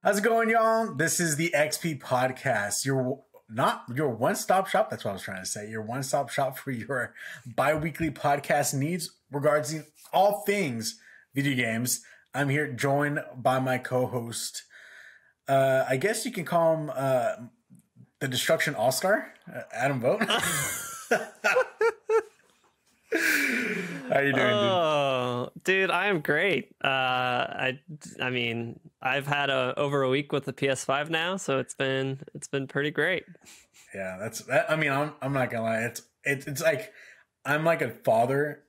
How's it going, y'all? This is the XP Podcast. Your one-stop shop. That's what I was trying to say. Your one-stop shop for your bi-weekly podcast needs regarding all things video games. I'm here joined by my co-host. I guess you can call him the Destruction All-Star, Adam Vogt. How you doing, dude? Dude, I am great. I mean, I've had over a week with the PS5 now, so it's been pretty great. Yeah, I mean, I'm not gonna lie. It's like I'm like a father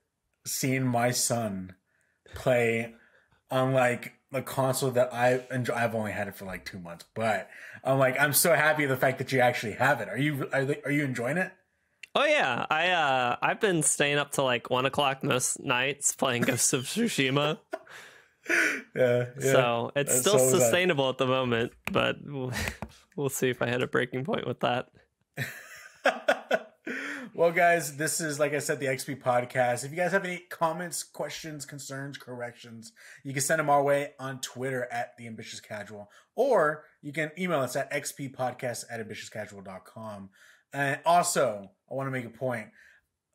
seeing my son play on like the console that I enjoy. I've only had it for like 2 months, but I'm so happy the fact that you actually have it. Are you enjoying it? Oh yeah, I've been staying up till like 1 o'clock most nights playing Ghost of Tsushima. Yeah. So it's still sustainable at the moment, but we'll see if I hit a breaking point with that. Well, guys, this is, like I said, the XP Podcast. If you guys have any comments, questions, concerns, corrections, you can send them our way on Twitter at The Ambitious Casual, or you can email us at xppodcast@ambitiouscasual.com. And also, I want to make a point.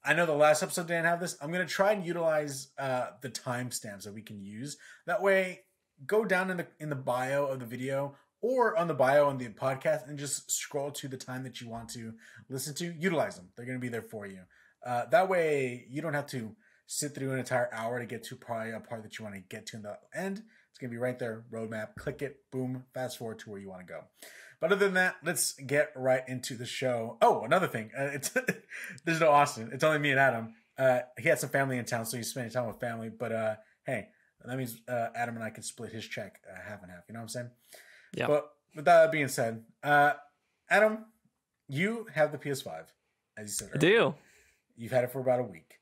I know the last episode didn't have this. I'm going to try and utilize the timestamps that we can use. That way, go down in the bio of the video or on the bio on the podcast and just scroll to the time that you want to listen to. Utilize them. They're going to be there for you. That way, you don't have to sit through an entire hour to get to probably a part that you want to get to in the end. It's going to be right there. Roadmap. Click it. Boom. Fast forward to where you want to go. But other than that, let's get right into the show. Oh, another thing. There's no Austin. It's only me and Adam. He had some family in town, so he's spending time with family. But hey, that means Adam and I can split his check half and half. You know what I'm saying? Yeah. But with that being said, Adam, you have the PS5, as you said earlier. I do. You've had it for about a week.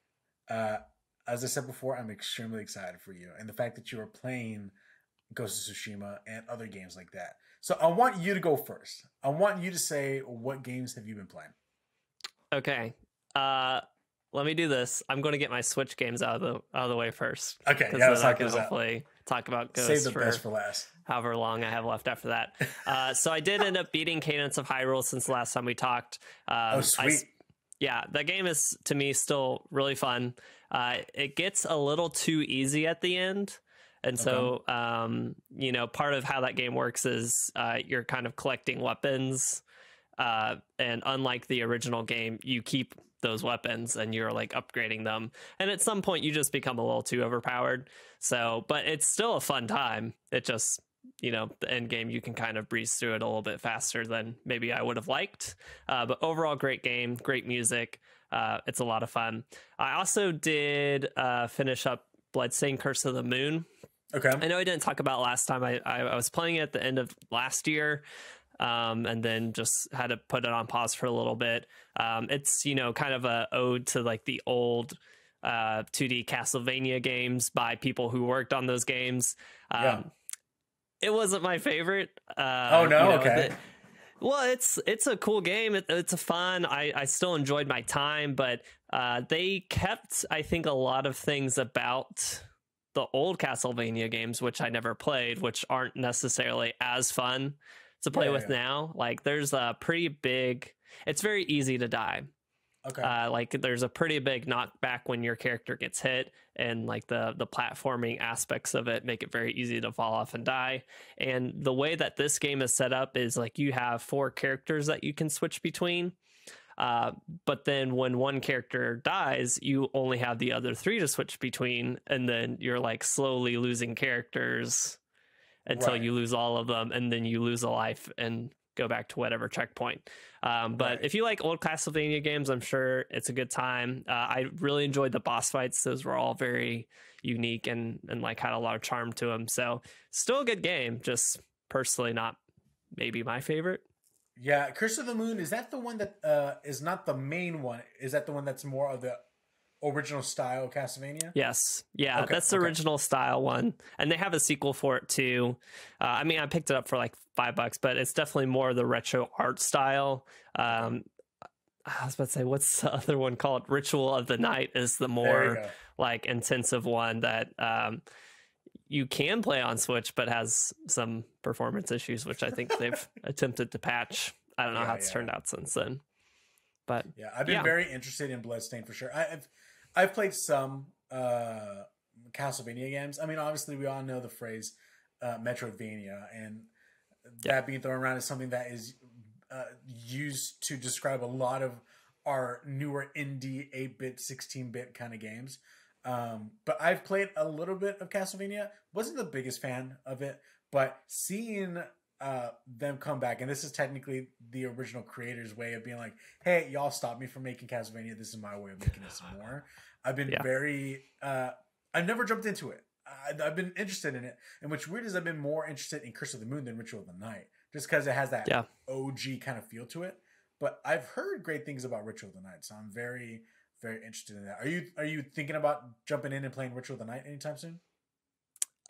As I said before, I'm extremely excited for you. And the fact that you are playing Ghost of Tsushima and other games like that. So I want you to go first. I want you to say, what games have you been playing? Okay. Let me do this. I'm going to get my Switch games out of the way first. Okay. Yeah, let's talk hopefully talk about Ghost. Save the best for last. However long I have left after that. So I did end up beating Cadence of Hyrule since the last time we talked. Oh, sweet. Yeah, that game is, to me, still really fun. It gets a little too easy at the end. And so, part of how that game works is you're kind of collecting weapons. And unlike the original game, you keep those weapons and you're like upgrading them. And at some point, you just become a little too overpowered. So, but it's still a fun time. It just, the end game, you can kind of breeze through it a little bit faster than maybe I would have liked. But overall, great game, great music. It's a lot of fun. I also did finish up Bloodstained Curse of the Moon. Okay. I know I didn't talk about last time. I was playing it at the end of last year, and then just had to put it on pause for a little bit. It's, kind of a ode to like the old 2D Castlevania games by people who worked on those games. It wasn't my favorite. Okay. Well, it's a cool game. It's a fun. I still enjoyed my time, but they kept, I think, a lot of things about the old Castlevania games, which I never played, which aren't necessarily as fun to play with now. Like there's a pretty big, it's very easy to die. Okay. Like there's a pretty big knockback when your character gets hit, and like the platforming aspects of it make it very easy to fall off and die. And the way that this game is set up is like you have 4 characters that you can switch between. But then when one character dies, you only have the other 3 to switch between, and then you're like slowly losing characters until you lose all of them, and then you lose a life and go back to whatever checkpoint. But if you like old Castlevania games, I'm sure it's a good time. I really enjoyed the boss fights. Those were all very unique and like had a lot of charm to them. So still a good game, just personally not maybe my favorite. Yeah, Curse of the Moon, is that the one that is not the main one? Is that the one that's more of the original style Castlevania? Yes. Yeah, okay, that's the original style one. And they have a sequel for it too. I mean, I picked it up for like $5, but it's definitely more the retro art style. I was about to say, what's the other one called? Ritual of the Night is the more like intensive one that you can play on Switch, but has some performance issues, which I think they've attempted to patch. I don't know how it's turned out since then. But yeah, I've been very interested in Bloodstained for sure. I've played some Castlevania games. I mean, obviously, we all know the phrase Metroidvania, and that being thrown around is something that is used to describe a lot of our newer indie 8-bit, 16-bit kind of games. But I've played a little bit of Castlevania. Wasn't the biggest fan of it, but seeing them come back, and this is technically the original creators' way of being like, hey, y'all stop me from making Castlevania. This is my way of making this more. I've been very I've never jumped into it. I've been interested in it, and what's weird is I've been more interested in Curse of the Moon than Ritual of the Night, just because it has that OG kind of feel to it. But I've heard great things about Ritual of the Night, so I'm very, very interested in that. Are you thinking about jumping in and playing Ritual of the Night anytime soon?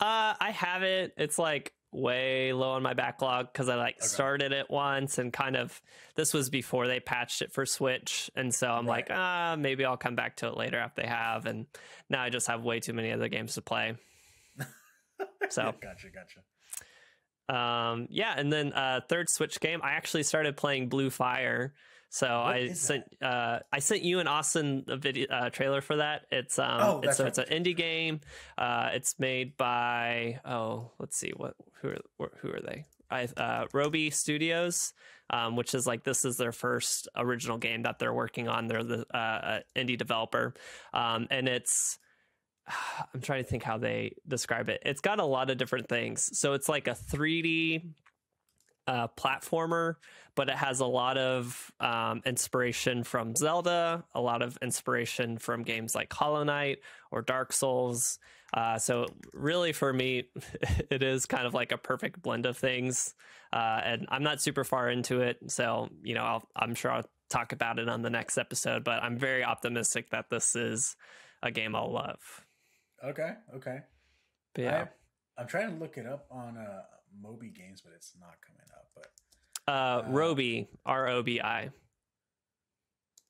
I have it. It's like way low on my backlog because I started it once, and kind of this was before they patched it for Switch, and so I'm like, maybe I'll come back to it later after they have, and now I just have way too many other games to play. So gotcha. And then third Switch game, I actually started playing Blue Fire. So I sent you and Austin a video trailer for that. It's it's an indie game. It's made by let's see who are they? Roby Studios, which is like this is their first original game that they're working on. They're the indie developer, and it's. I'm trying to think how they describe it. It's got a lot of different things. So it's like a 3D platformer, but it has a lot of inspiration from Zelda, a lot of inspiration from games like Hollow Knight or Dark Souls. So really for me, it is kind of like a perfect blend of things. And I'm not super far into it. So, I'm sure I'll talk about it on the next episode, but I'm very optimistic that this is a game I'll love. Okay. But yeah, I'm trying to look it up on Moby Games, but it's not coming up. But Roby, Robi.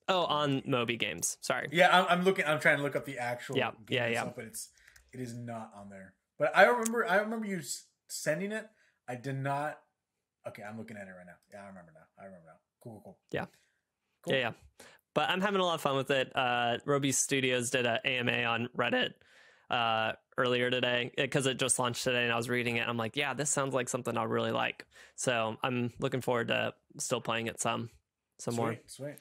Oh, on Moby Games. Sorry. Yeah, I'm trying to look up the actual game itself, but it is not on there. But I remember you sending it. I did not. Okay, I'm looking at it right now. Yeah, I remember now. Cool. Yeah. Cool. Yeah. But I'm having a lot of fun with it. Roby Studios did an AMA on Reddit earlier today because it just launched today, and I was reading it. And I'm like, yeah, this sounds like something I really like. So I'm looking forward to still playing it some more. Sweet.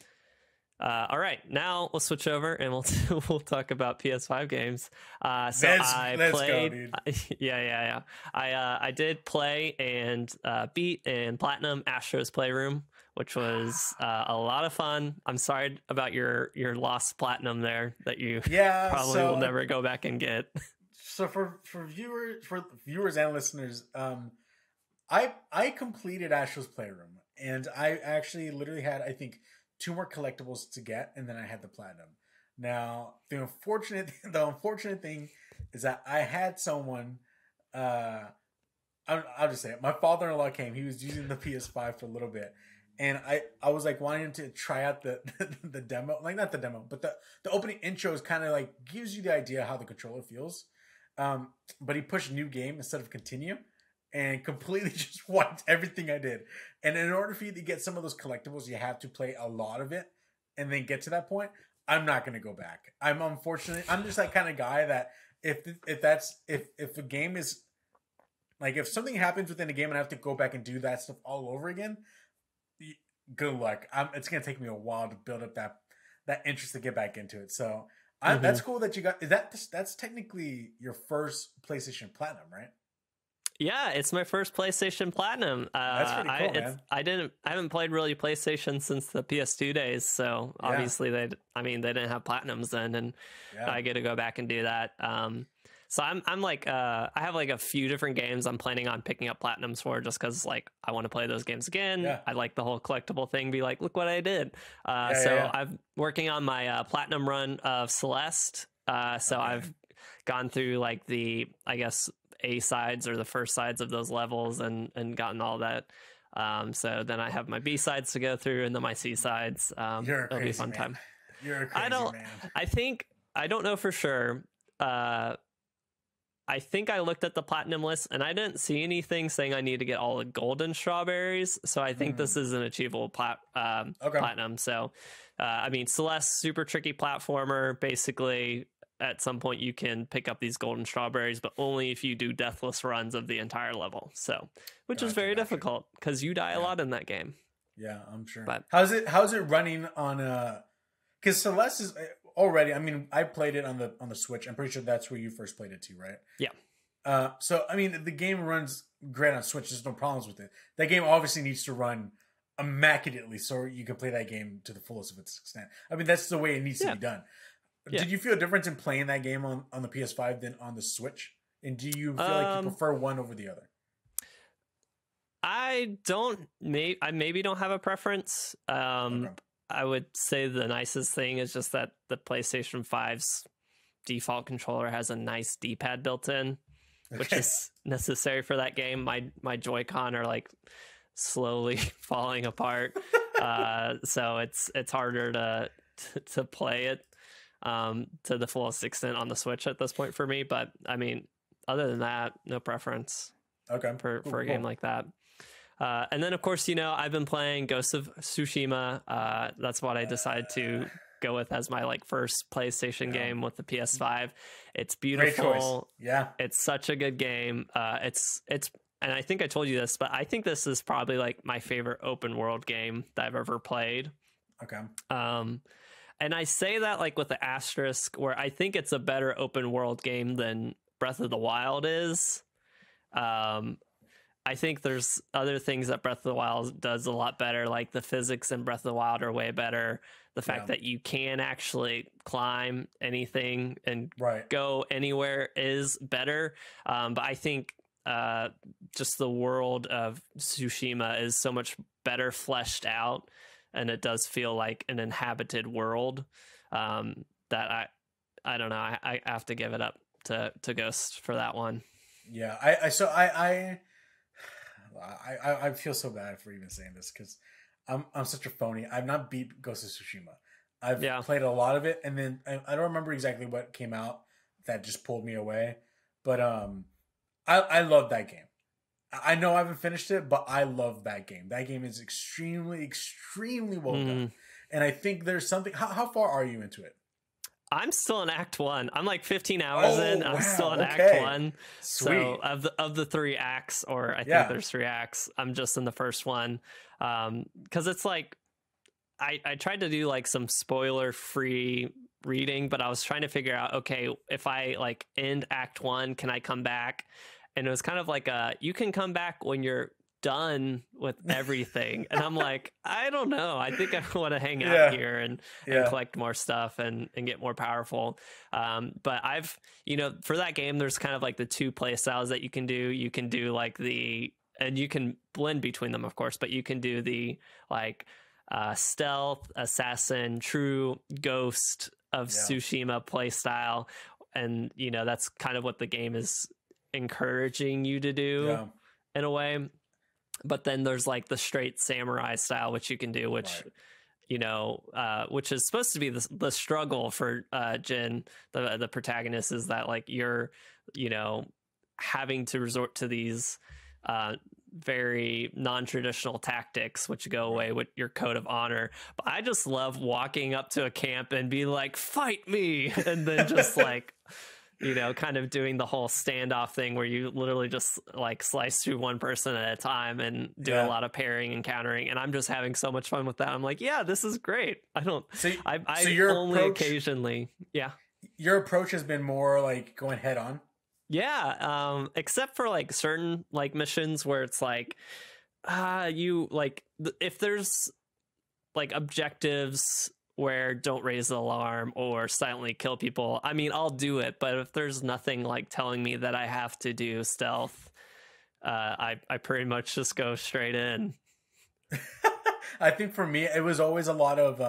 All right, now we'll switch over and we'll talk about PS5 games. Let's played. Go, dude. Yeah. I did play and beat and platinum Astro's Playroom, which was a lot of fun. I'm sorry about your lost platinum there that you probably will never go back and get. So for viewers and listeners, I completed Astro's Playroom, and I actually literally had, I think, 2 more collectibles to get, and then I had the platinum. Now, the unfortunate thing is that I had someone. I'll just say it. My father-in-law came. He was using the PS5 for a little bit, and I was like wanting him to try out the demo, like not the demo, but the opening intro is kind of like gives you the idea how the controller feels. But he pushed new game instead of continue, and completely just wiped everything I did. And in order for you to get some of those collectibles, you have to play a lot of it and then get to that point. I'm not going to go back. I'm just that kind of guy that if a game is like, if something happens within a game and I have to go back and do that stuff all over again, good luck. It's going to take me a while to build up that interest to get back into it. So that's cool that you got that's technically your first PlayStation Platinum, right? Yeah, it's my first PlayStation Platinum. That's pretty cool, man. I haven't played really PlayStation since the PS2 days, so obviously they didn't have Platinums then, and I get to go back and do that. So I'm like, I have like a few different games I'm planning on picking up Platinums for, just because like I want to play those games again. Yeah. I like the whole collectible thing. Be like, look what I did. I'm working on my Platinum run of Celeste. I've gone through like the, I guess, A sides or the first sides of those levels and gotten all that. So then I have my B sides to go through and then my C sides. It'll be a fun time. You're a crazy man. I don't know for sure. I think I looked at the platinum list and I didn't see anything saying I need to get all the golden strawberries. So I think this is an achievable platinum. So, I mean, Celeste, super tricky platformer. Basically, at some point you can pick up these golden strawberries, but only if you do deathless runs of the entire level. So, which is very difficult because you die a lot in that game. Yeah, I'm sure. But how's it running on because Celeste is already, I mean, I played it on the Switch. I'm pretty sure that's where you first played it too, right? Yeah. So I mean, the game runs great on Switch. There's no problems with it. That game obviously needs to run immaculately so you can play that game to the fullest of its extent. I mean, that's the way it needs to be done. Yeah. Did you feel a difference in playing that game on the PS5 than on the Switch? And do you feel like you prefer one over the other? I maybe don't have a preference. I would say the nicest thing is just that the PlayStation 5's default controller has a nice D-pad built in, which is necessary for that game. My Joy-Con are like slowly falling apart, so it's harder to play it to the fullest extent on the Switch at this point for me. But I mean, other than that, no preference. Okay, for a game like that. And then, of course, I've been playing Ghost of Tsushima. That's what I decided to go with as my first PlayStation game with the PS5. It's beautiful. Great choice. Yeah, it's such a good game. It's and I think I told you this, but I think this is probably my favorite open world game that I've ever played. Okay. And I say that with the asterisk, where I think it's a better open world game than Breath of the Wild is. I think there's other things that Breath of the Wild does a lot better, like the physics in Breath of the Wild are way better. The fact that you can actually climb anything and go anywhere is better. But I think just the world of Tsushima is so much better fleshed out, and it does feel like an inhabited world that I don't know. I have to give it up to Ghost for that one. Yeah, I feel so bad for even saying this because I'm such a phony. I've not beat Ghost of Tsushima. I've played a lot of it, and then I don't remember exactly what came out that just pulled me away. But I love that game. I know I haven't finished it, but I love that game. That game is extremely, extremely well done. And I think there's something. How far are you into it? I'm still in Act 1. I'm 15 hours in. I'm still in Act 1. Sweet. So of the 3 acts, or I think there's 3 acts, I'm just in the first one. Because it's I tried to do some spoiler-free reading, but I was trying to figure out, okay, if I end Act 1, can I come back? And it was kind of you can come back when you're done with everything. And I'm I don't know. I think I want to hang out here and collect more stuff and get more powerful. But I've, for that game, there's kind of the 2 play styles that you can do. You can do and you can blend between them, of course, but you can do the stealth, assassin, true ghost of Tsushima play style. And, that's kind of what the game is encouraging you to do in a way. But then there's the straight samurai style, which you can do, which which is supposed to be the struggle for Jin, the protagonist, is that you're having to resort to these very non-traditional tactics, which go away with your code of honor. But I just love walking up to a camp and be fight me, and then just kind of doing the whole standoff thing where you literally just slice through one person at a time and do a lot of parrying and countering. And I'm just having so much fun with that. I'm this is great. I only occasionally, your approach has been more going head on. Yeah. Except for certain missions where it's if there's objectives where don't raise the alarm or silently kill people, I mean, I'll do it. But if there's nothing telling me that I have to do stealth, I pretty much just go straight in. I think for me, it was always a lot of,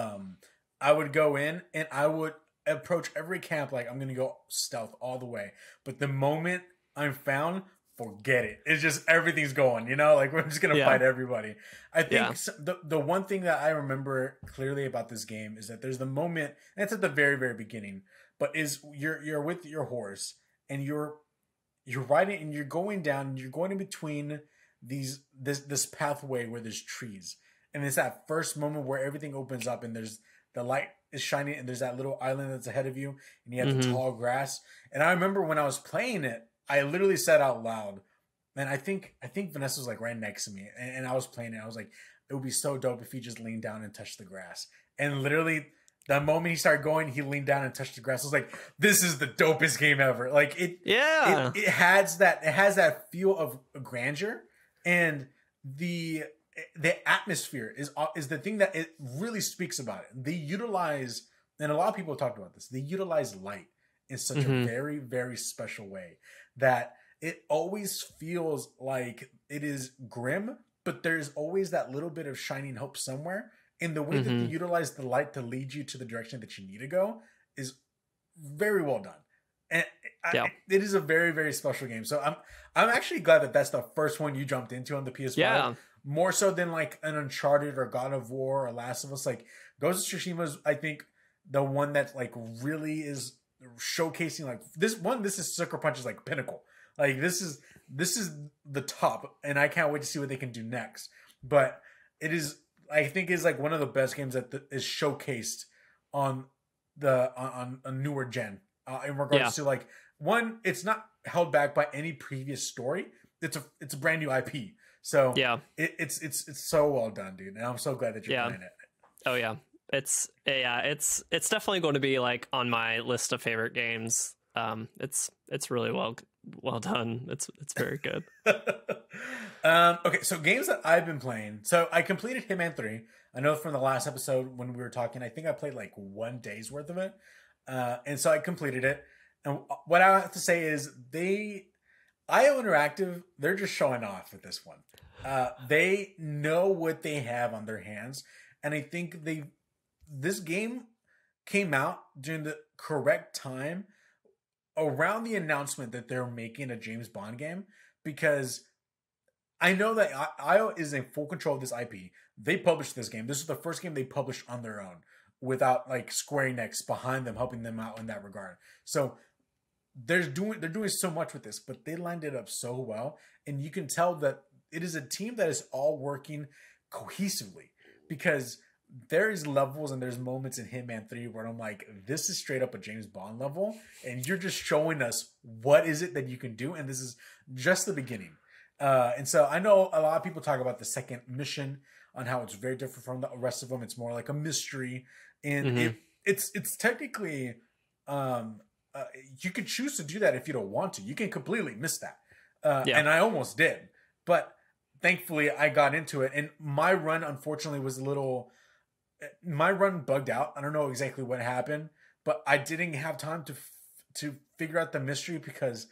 I would go in and I would approach every camp I'm going to go stealth all the way. But the moment I'm found, forget it. It's just everything's going, we're just going to fight everybody. I think the one thing that I remember clearly about this game is that there's the moment, and it's at the very, very beginning, but is you're with your horse and you're you're riding and you're going down and you're going in between this pathway where there's trees. And it's that first moment where everything opens up and there's the light is shining and there's that little island that's ahead of you and you have the tall grass. And I remember when I was playing it, I literally said out loud, and I think Vanessa was like right next to me, and I was playing it. I was like, it would be so dope if he just leaned down and touched the grass. And literally, the moment he started going, he leaned down and touched the grass. I was like, this is the dopest game ever. Like it has that feel of grandeur, and the atmosphere is the thing that it really speaks about it. They utilize, and a lot of people talked about this. They utilize light in such a very, very special way that it always feels like it is grim, but there's always that little bit of shining hope somewhere. And the way that they utilize the light to lead you to the direction that you need to go is very well done. And it is a very, very special game. So I'm actually glad that that's the first one you jumped into on the PS5. Yeah. More so than like an Uncharted or God of War or Last of Us. Like Ghost of Tsushima is, I think, the one that like really is showcasing like this one. This is Sucker Punch's like pinnacle. Like this is the top, and I can't wait to see what they can do next. But it is, I think, is like one of the best games that is showcased on a newer gen in regards to like one. It's not held back by any previous story. It's a brand new IP. So it's so well done, dude, and I'm so glad that you're playing it. Oh yeah, it's definitely going to be like on my list of favorite games. It's really well done. It's very good. Okay, so games that I've been playing. So I completed Hitman 3. I know from the last episode when we were talking, I think I played like 1 day's worth of it, and so I completed it. And what I have to say is IO Interactive, they're just showing off with this one. They know what they have on their hands, and I think this game came out during the correct time around the announcement that they're making a James Bond game, because I know that IO is in full control of this IP. They published this game. This is the first game they published on their own without like Square Enix behind them, helping them out in that regard. So they're doing so much with this, but they lined it up so well, and you can tell that it is a team that is all working cohesively, because there's levels and there's moments in Hitman 3 where I'm like, this is straight up a James Bond level, and you're just showing us what is it that you can do, and this is just the beginning. And so I know a lot of people talk about the second mission on how it's very different from the rest of them. It's more like a mystery, and it's technically you could choose to do that if you don't want to. You can completely miss that, and I almost did, but thankfully I got into it. And my run, unfortunately, was a little. My run bugged out. I don't know exactly what happened, but I didn't have time to figure out the mystery because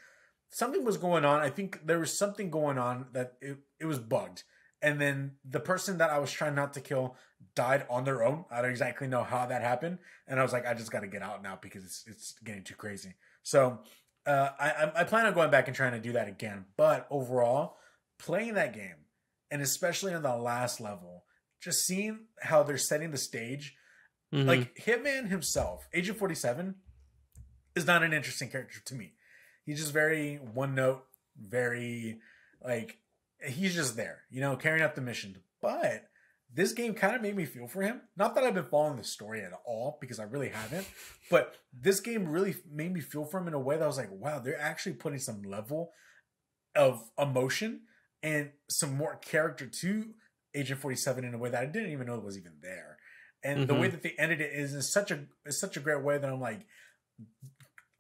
something was going on. I think there was something going on that it was bugged. And then the person that I was trying not to kill died on their own. I don't exactly know how that happened. And I was like, I just got to get out now because it's getting too crazy. So I plan on going back and trying to do that again. But overall, playing that game, and especially on the last level, just seeing how they're setting the stage, like Hitman himself, Agent 47, is not an interesting character to me. He's just very one note, very like he's just there, carrying out the mission. But this game kind of made me feel for him. Not that I've been following the story at all, because I really haven't. But this game really made me feel for him in a way that I was like, wow, they're actually putting some level of emotion and some more character to Agent 47 in a way that I didn't even know it was even there. And the way that they ended it is in such a great way that I'm like,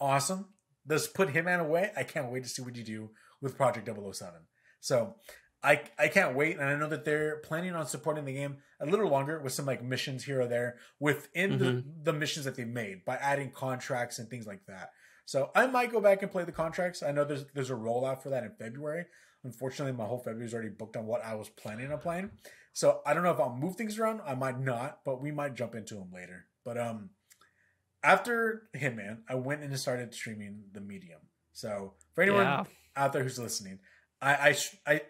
awesome. Let's put Hitman away. I can't wait to see what you do with Project 007. So I can't wait. And I know that they're planning on supporting the game a little longer with some like missions here or there within the missions that they made by adding contracts and things like that. So I might go back and play the contracts. I know there's a rollout for that in February. Unfortunately, my whole February is already booked on what I was planning on playing. So I don't know if I'll move things around. I might not, but we might jump into them later. But after Hitman, I went and started streaming the Medium. So for anyone out there who's listening, I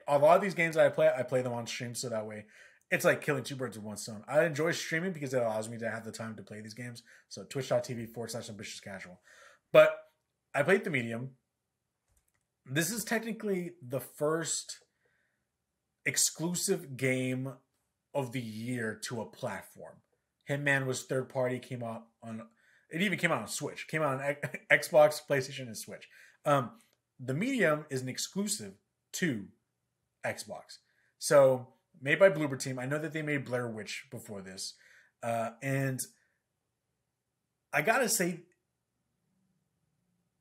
a lot of these games that I play them on stream, so that way it's like killing two birds with one stone. I enjoy streaming because it allows me to have the time to play these games. So twitch.tv/ambitiouscasual. But I played the Medium. this is technically the first exclusive game of the year to a platform. Hitman was third party, came out on, it even came out on Switch, came out on Xbox, PlayStation, and Switch. The Medium is an exclusive to Xbox. So made by Bloober Team. I know that they made Blair Witch before this. And I gotta say,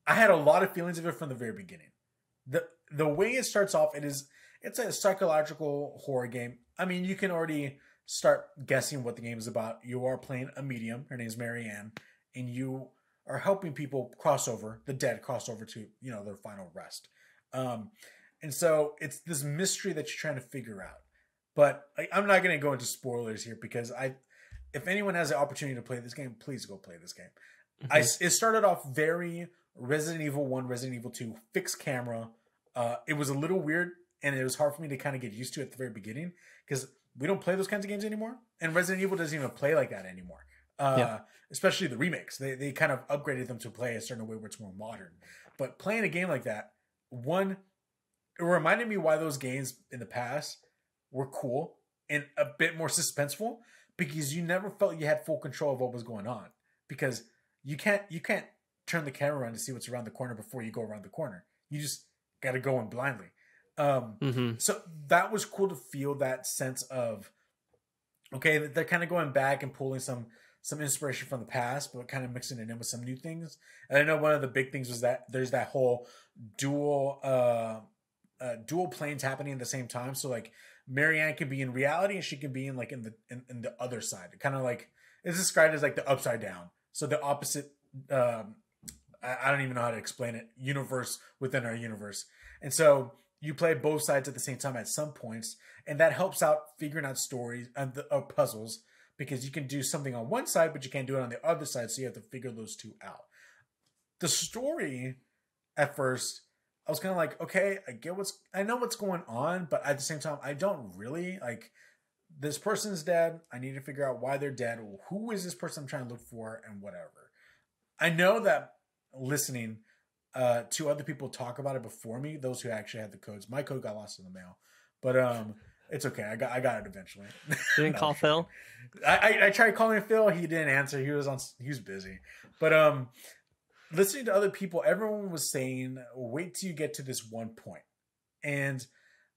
I had a lot of feelings of it from the very beginning. The way it starts off, it's a psychological horror game. I mean, you can already start guessing what the game is about. You are playing a medium. Her name is Marianne, and you are helping people the dead cross over to, their final rest. And so it's this mystery that you're trying to figure out. But I'm not going to go into spoilers here because if anyone has the opportunity to play this game, please go play this game. Mm-hmm. It started off very Resident Evil 1, Resident Evil 2, fixed camera. It was a little weird, and it was hard for me to kind of get used to at the very beginning because we don't play those kinds of games anymore. And Resident Evil doesn't even play like that anymore. Especially the remakes. They kind of upgraded them to play a certain way where it's more modern. But playing a game like that, it reminded me why those games in the past were cool and a bit more suspenseful, because you never felt you had full control of what was going on, because you can't turn the camera around to see what's around the corner before you go around the corner. You just got to go in blindly. So that was cool to feel that sense of, okay, they're kind of going back and pulling some inspiration from the past, but kind of mixing it in with some new things. And I know one of the big things was that there's that whole dual planes happening at the same time. So like Marianne can be in reality and she can be in like in the other side. Kind of like it's described as like the upside down. So the opposite. I don't even know how to explain it. Universe within our universe, and so you play both sides at the same time at some points, and that helps out figuring out stories and puzzles, because you can do something on one side, but you can't do it on the other side. So you have to figure those two out. The story, at first, I was kind of like, okay, I know what's going on, but at the same time, I don't really like. This person's dead. I need to figure out why they're dead. Who is this person I'm trying to look for, and whatever. I know that listening to other people talk about it before me, those who actually had the codes, my code got lost in the mail, but it's okay. I got it eventually. You didn't call Phil? I tried calling Phil. He didn't answer. He was busy. But listening to other people, everyone was saying, wait till you get to this one point. And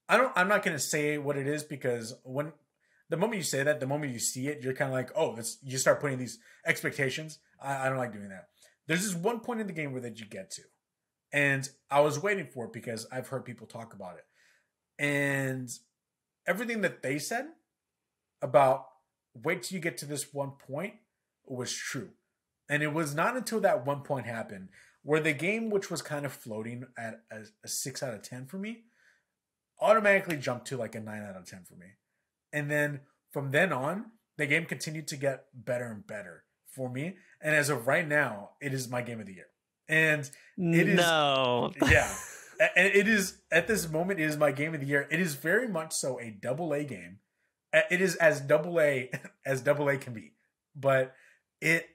I'm not going to say what it is, because the moment you say that, the moment you see it, you're kind of like, oh, you start putting these expectations. I don't like doing that. There's this one point in the game that you get to. And I was waiting for it because I've heard people talk about it. And everything that they said about wait till you get to this one point was true. And it was not until that one point happened where the game, which was kind of floating at a 6 out of 10 for me, automatically jumped to like a 9 out of 10 for me. And then from then on, the game continued to get better and better for me. And as of right now, it is my game of the year. And it is, yeah. And it is, at this moment, it is my game of the year. It is very much so a AA game. It is as AA as AA can be. But it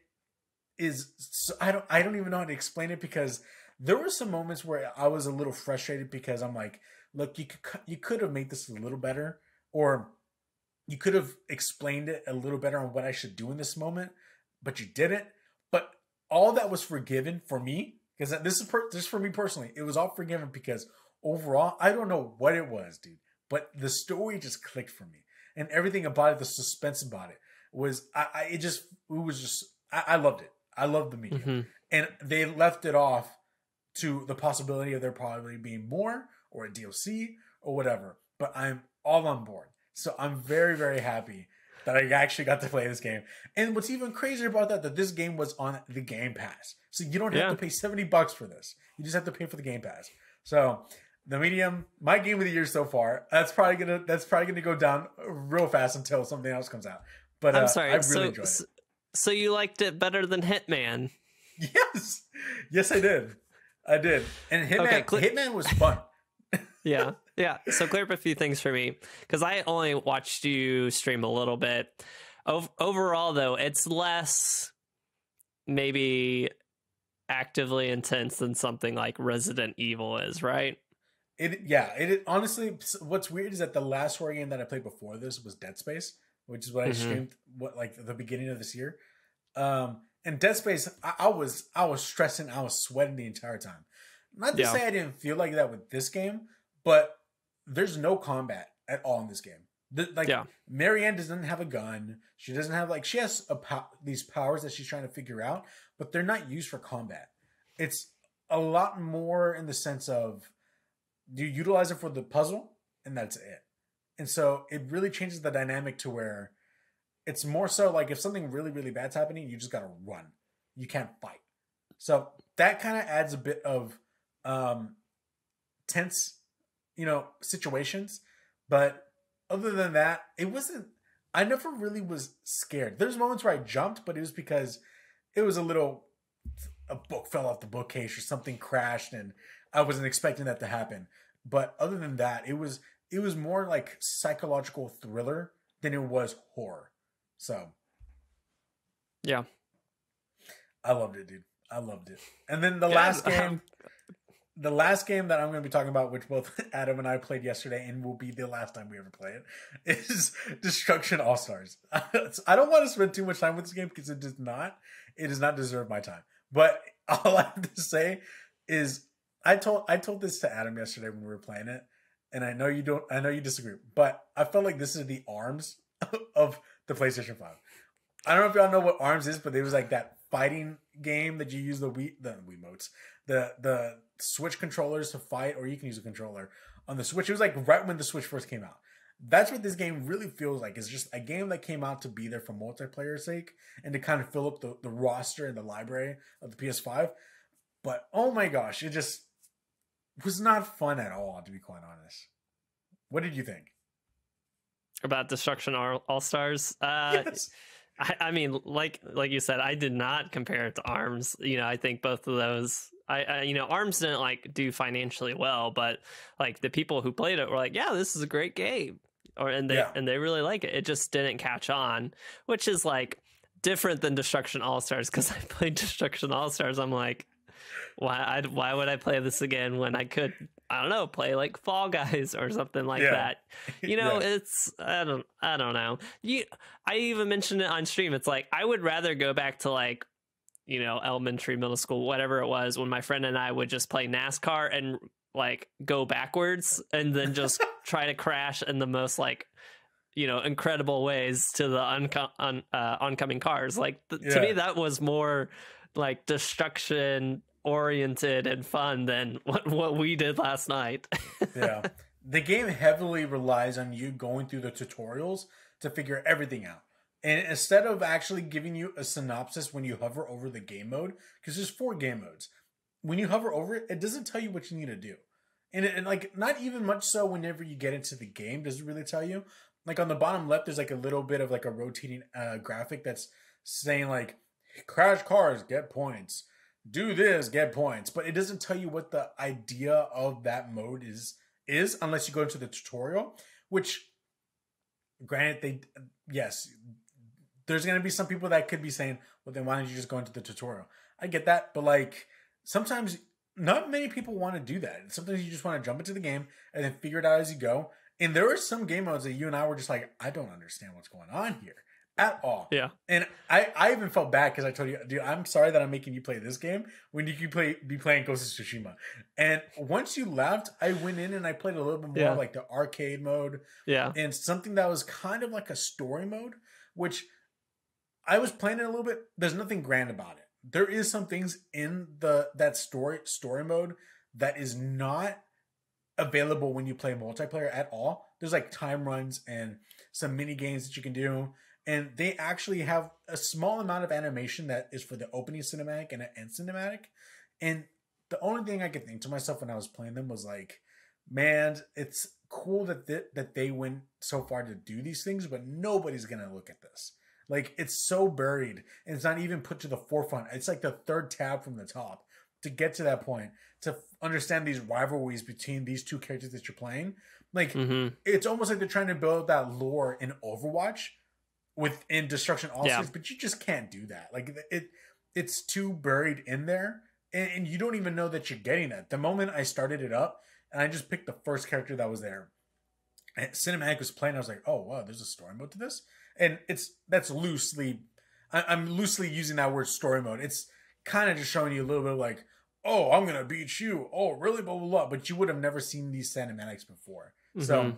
is, so I don't even know how to explain it, because there were some moments where I was a little frustrated, because I'm like, look, you could have made this a little better, or you could have explained it a little better on what I should do in this moment, but you didn't. But all that was forgiven for me, because this is for me personally. It was all forgiven because overall, I don't know what it was, dude, but the story just clicked for me, and everything about it, the suspense about it was, I loved it. I loved the medium, and they left it off to the possibility of there probably being more, or a DLC or whatever. But I'm all on board. So I'm very, very happy that I actually got to play this game. And what's even crazier about that this game was on the Game Pass. So you don't have to pay $70 for this. You just have to pay for the Game Pass. So the medium, my game of the year so far, that's probably gonna go down real fast until something else comes out. But I'm sorry, I really enjoyed it. So you liked it better than Hitman? Yes, I did. And Hitman was fun. Yeah. So clear up a few things for me, because I only watched you stream a little bit. Overall, though, it's less maybe actively intense than something like Resident Evil is, right? It honestly, what's weird is that the last horror game that I played before this was Dead Space, which is what I Hmm. streamed like the beginning of this year. And Dead Space, I was stressing, I was sweating the entire time. Not to Yeah. say I didn't feel like that with this game, but there's no combat at all in this game. Like Yeah. Marianne doesn't have a gun. She doesn't have like she has these powers that she's trying to figure out, but they're not used for combat. It's a lot more in the sense of you utilize it for the puzzle, and that's it. And so it really changes the dynamic to where it's more so like if something really, really bad's happening, you just gotta run. You can't fight. So that kind of adds a bit of um, tense, situations. But other than that, it wasn't. I never really was scared. There's moments where I jumped, but it was because it was a book fell off the bookcase or something crashed, and I wasn't expecting that to happen. But other than that, it was more like psychological thriller than it was horror. So Yeah. I loved it, dude. I loved it. And then the Good. last game, the last game that I'm going to be talking about, which both Adam and I played yesterday, and will be the last time we ever play it, is Destruction All Stars. I don't want to spend too much time with this game because it does not deserve my time. But all I have to say is, I told this to Adam yesterday when we were playing it, and I know you don't, I know you disagree, but I felt like this is the ARMS of the PlayStation 5. I don't know if y'all know what ARMS is, but it was like that fighting game that you use the Wiimotes, the Switch controllers to fight, or you can use a controller on the Switch. It was like right when the Switch first came out. That's what this game really feels like. It's just a game that came out to be there for multiplayer sake and to kind of fill up the roster and the library of the PS5. But oh my gosh, it just was not fun at all, to be quite honest. What did you think? About Destruction All Stars. Yes. I mean, like you said, I did not compare it to Arms. I think both of those. Arms didn't like do financially well, but like the people who played it were like, yeah, this is a great game, Yeah. and they really like it. It just didn't catch on, which is like different than Destruction All Stars, because I played Destruction All Stars. I'm like, why would I play this again when I could, I don't know, play like Fall Guys or something like Yeah. that. Yeah. It's I don't know. I even mentioned it on stream. It's like I would rather go back to like, elementary, middle school, whatever it was, when my friend and I would just play NASCAR and like go backwards and then just try to crash in the most like, incredible ways to the oncoming cars. Like to me, that was more like destruction oriented and fun than what we did last night. Yeah. The game heavily relies on you going through the tutorials to figure everything out. And instead of actually giving you a synopsis when you hover over the game mode, because there's 4 game modes, when you hover over it, it doesn't tell you what you need to do. And like, not even much so whenever you get into the game, does it really tell you? Like on the bottom left, there's like a little bit of like a rotating graphic that's saying like, crash cars, get points. Do this, get points. But it doesn't tell you what the idea of that mode is unless you go into the tutorial, which granted yes, there's going to be some people that could be saying, well, then why don't you just go into the tutorial? I get that, but like sometimes not many people want to do that. Sometimes you just want to jump into the game and then figure it out as you go. And there are some game modes that you and I were just like, I don't understand what's going on here at all. Yeah. And I even felt bad because I told you, dude, I'm sorry that I'm making you play this game when you could be playing Ghost of Tsushima. And once you left, I went in and I played a little bit more like the arcade mode. Yeah. And something that was kind of like a story mode, which I was playing it a little bit. There's nothing grand about it. There is some things in that story mode that is not available when you play multiplayer at all. There's like time runs and some mini games that you can do. And they actually have a small amount of animation that is for the opening cinematic and an end cinematic. And the only thing I could think to myself when I was playing them was like, man, it's cool that they went so far to do these things, but nobody's going to look at this. Like, it's so buried and it's not even put to the forefront. It's like the third tab from the top to get to that point, to understand these rivalries between these two characters that you're playing. Like, it's almost like they're trying to build that lore in Overwatch within Destruction All Stars, but you just can't do that. Like, it's too buried in there, and you don't even know that you're getting that. The moment I started it up, and I just picked the first character that was there. And cinematic was playing. I was like, oh wow, there's a story mode to this, and that's loosely. I'm loosely using that word story mode. It's kind of just showing you a little bit of like, oh, I'm gonna beat you. Oh, really? Blah blah blah. But you would have never seen these cinematics before. Mm-hmm. So,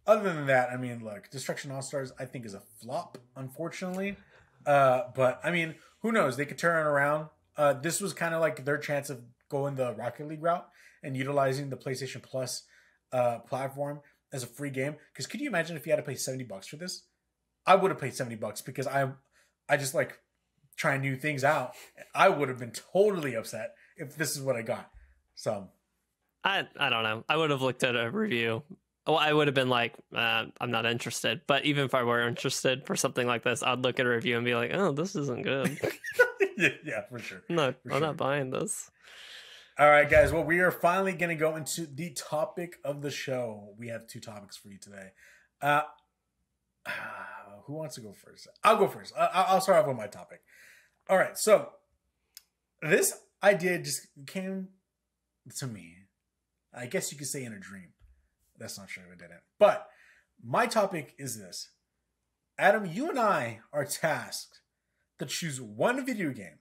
other than that, I mean, look, Destruction All Stars, I think is a flop, unfortunately. But I mean, who knows? They could turn it around. This was kind of like their chance of going the Rocket League route and utilizing the PlayStation Plus platform as a free game. Because could you imagine if you had to pay $70 for this? I would have paid $70 because I just like trying new things out. I would have been totally upset if this is what I got. So I don't know. I would have looked at a review. Well, I would have been like, I'm not interested. But even if I were interested for something like this, I'd look at a review and be like, oh, this isn't good. yeah, for sure. No, I'm not buying this. All right, guys. Well, we are finally going to go into the topic of the show. We have 2 topics for you today. Who wants to go first? I'll go first. I'll start off with my topic. All right. So this idea just came to me. I guess you could say in a dream. That's not true. I didn't. But my topic is this. Adam, you and I are tasked to choose one video game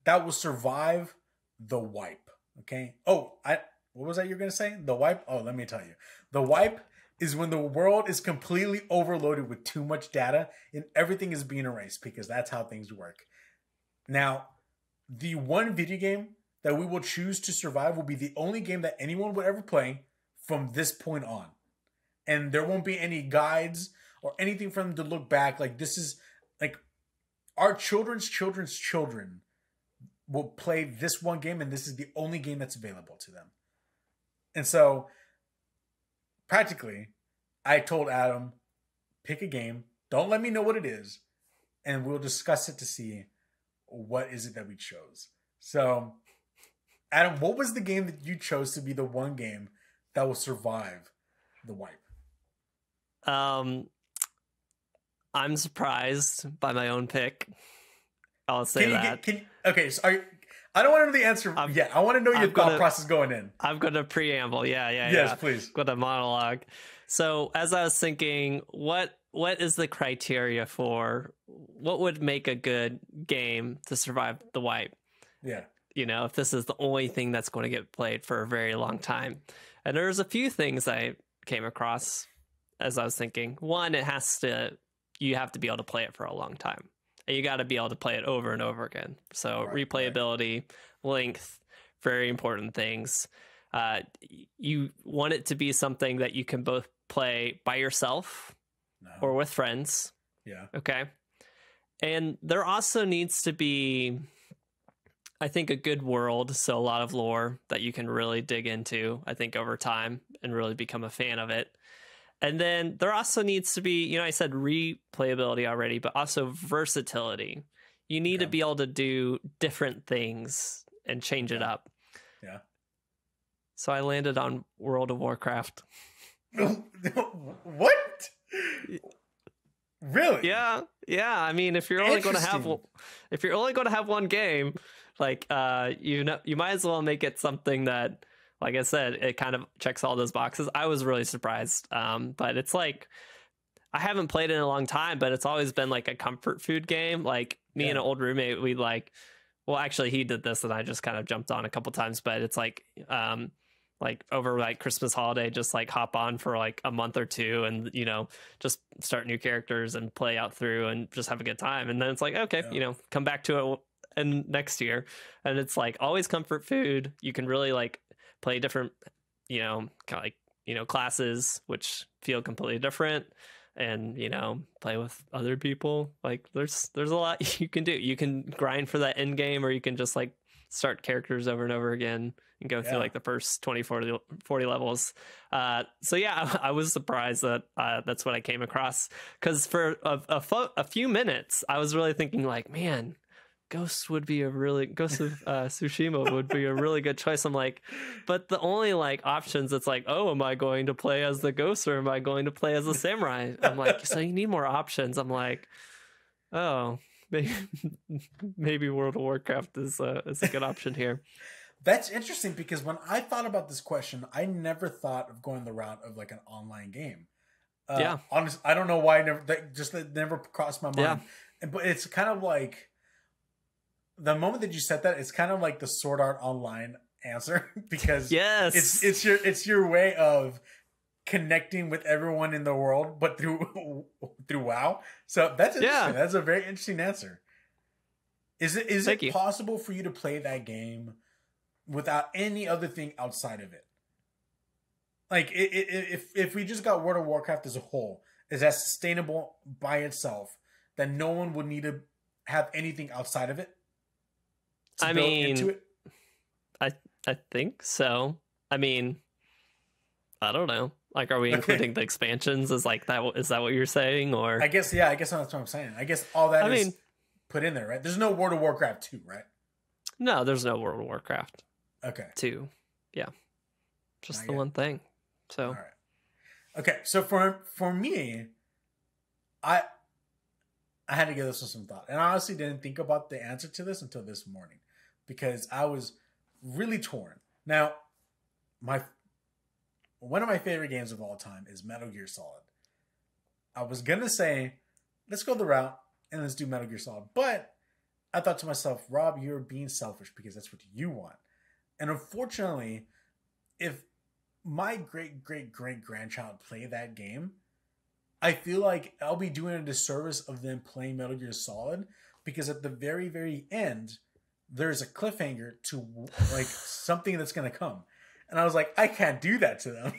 that will survive the wipe. Okay. Oh, what was that you're going to say? The wipe? Oh, let me tell you. The wipe is when the world is completely overloaded with too much data and everything is being erased, because that's how things work. Now, the one video game that we will choose to survive will be the only game that anyone will ever play from this point on. And there won't be any guides or anything for them to look back. Like, this is like our children's children will play this one game, and this is the only game that's available to them. And so practically, I told Adam, pick a game, don't let me know what it is, and we'll discuss it to see what is it that we chose. So, Adam, what was the game that you chose to be the one game that will survive the wipe? I'm surprised by my own pick. I'll say that. Okay, so I don't want to know the answer yet. I want to know your thought process going in. I'm going to preamble. Yes, please. With a monologue. So as I was thinking, what is the criteria for what would make a good game to survive the wipe? Yeah. You know, if this is the only thing that's going to get played for a very long time. And there's a few things I came across as I was thinking. One, you have to be able to play it for a long time. And you got to be able to play it over and over again. So replayability, length, very important things. You want it to be something that you can both play by yourself or with friends. Yeah. Okay. And there also needs to be, I think, a good world. So a lot of lore that you can really dig into, I think, over time and really become a fan of it. And then there also needs to be, I said replayability already, but also versatility. You need to be able to do different things and change it up. Yeah. So I landed on World of Warcraft. What? Really? Yeah. I mean, if you're only going to have one game, like you might as well make it something that, like I said, it kind of checks all those boxes. I was really surprised. But it's like, I haven't played it in a long time, but it's always been like a comfort food game. Like me and an old roommate, we actually he did this and I just kind of jumped on a couple times, but it's like over like Christmas holiday, just like hop on for like a month or two and, just start new characters and play out through and just have a good time. And then it's like, okay, come back to it and next year. And it's like always comfort food. You can really like play different, kind of like, classes, which feel completely different, and, play with other people. Like there's a lot you can do. You can grind for that end game, or you can just like start characters over and over again and go through like the first 20, 40 levels. So yeah, I was surprised that that's what I came across. Cause for a few minutes, I was really thinking like, man, Ghost of Tsushima would be a really good choice. I'm like, but the only like options, it's like, oh, am I going to play as the ghost or am I going to play as a samurai? I'm like, so you need more options. I'm like, oh, maybe World of Warcraft is a good option here. That's interesting because when I thought about this question, I never thought of going the route of like an online game. Yeah, Honestly, I don't know why. That never crossed my yeah. mind. But it's kind of like the moment that you said that, it's kind of like the Sword Art Online answer because Yes. it's your way of connecting with everyone in the world, but through WoW. So that's interesting. Yeah. That's a very interesting answer. Is Thank it you. possible for you to play that game without any other thing outside of it? Like if we just got World of Warcraft as a whole, is that sustainable by itself? That no one would need to have anything outside of it to I build into mean, it. I I think so. I mean, I don't know. Like, are we Okay, including the expansions? Is like that? Is that what you're saying? Or I guess yeah. I guess that's what I'm saying. I guess all that I is mean, put in there, right? There's no World of Warcraft 2, right? no, there's no World of Warcraft Okay, 2. Yeah, not just the yet. one thing. All So right. Okay, so for me, I I had to give this some thought, and I honestly didn't think about the answer to this until this morning because I was really torn. Now, my one of my favorite games of all time is Metal Gear Solid. I was gonna say, let's go the route and let's do Metal Gear Solid, but I thought to myself, Rob, you're being selfish because that's what you want. And unfortunately, if my great great great grandchild play that game, I feel like I'll be doing a disservice of them playing Metal Gear Solid because at the very, very end, there's a cliffhanger to like something that's going to come. And I was like, I can't do that to them.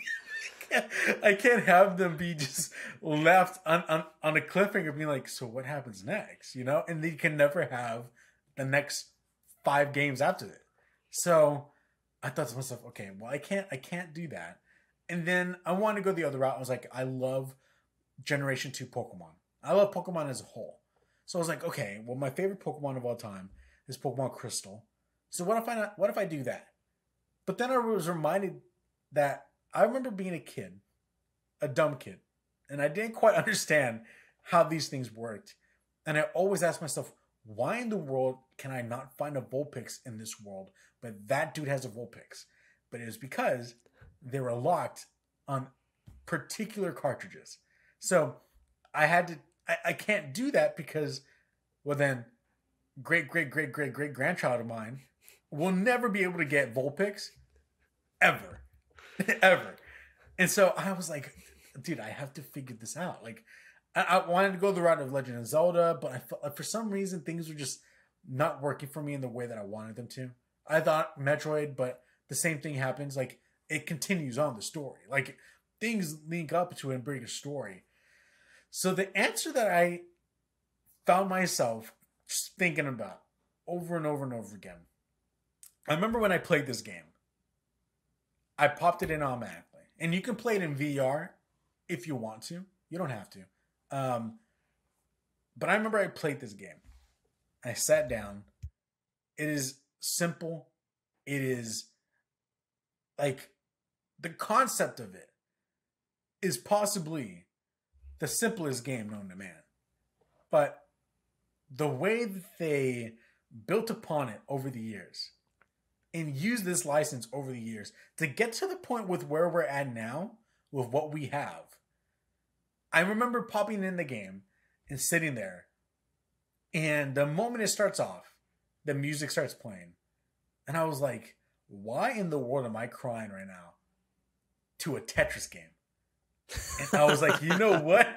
I can't have them be just left on a cliffhanger being like, so what happens next? You know? And they can never have the next 5 games after it. So I thought to myself, okay, well, I can't do that. And then I wanted to go the other route. I was like, I love Generation 2 Pokemon. I love Pokemon as a whole. So I was like, okay, well, my favorite Pokemon of all time is Pokemon Crystal. So what if I do that? But then I was reminded that I remember being a kid, a dumb kid, and I didn't quite understand how these things worked. And I always asked myself, why in the world can I not find a Vulpix in this world, but that dude has a Vulpix? But it was because they were locked on particular cartridges. So I had to. I can't do that because, well, then great great great great great grandchild of mine will never be able to get Vulpix ever, ever. And so I was like, dude, I have to figure this out. Like, I wanted to go the route of Legend of Zelda, but I felt like for some reason things were just not working for me in the way that I wanted them to. I thought Metroid, but the same thing happens. Like, it continues on the story. Like, things link up to a bigger story. So the answer that I found myself just thinking about over and over and over again. I remember when I played this game, I popped it in automatically. And you can play it in VR if you want to. You don't have to. Um, but I remember I played this game. I sat down. It is simple. It is like the concept of it is possibly the simplest game known to man. But the way that they built upon it over the years and used this license over the years to get to the point with where we're at now with what we have. I remember popping in the game and sitting there, and the moment it starts off, the music starts playing. And I was like, why in the world am I crying right now to a Tetris game? And I was like, you know what?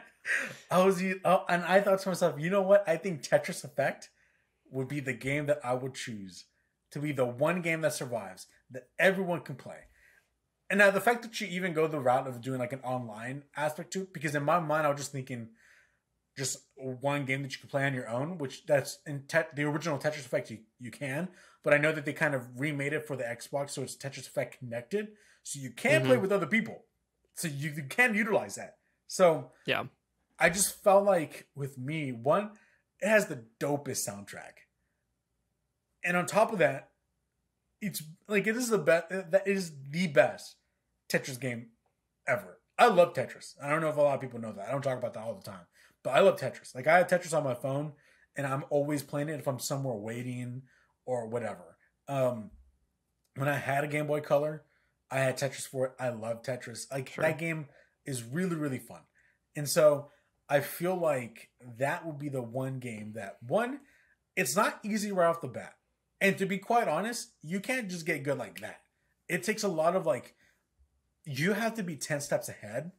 And I thought to myself, you know what? I think Tetris Effect would be the game that I would choose to be the one game that survives that everyone can play. And now the fact that you even go the route of doing like an online aspect to it, because in my mind I was just thinking just one game that you can play on your own, which that's in the original Tetris Effect you can, but I know that they kind of remade it for the Xbox, so it's Tetris Effect connected, so you can play with other people, so you can utilize that. So yeah, I just felt like with me, one, it has the dopest soundtrack, and on top of that, it's like it is the best. That is the best Tetris game ever. I love Tetris. I don't know if a lot of people know that. I don't talk about that all the time, but I love Tetris. Like I have Tetris on my phone, and I'm always playing it if I'm somewhere waiting or whatever. when I had a Game Boy Color, I had Tetris for it. I love Tetris. Like Sure. that game is really, really fun. And so I feel like that would be the one game that it's not easy right off the bat. And to be quite honest, you can't just get good like that. It takes a lot of like, you have to be 10 steps ahead.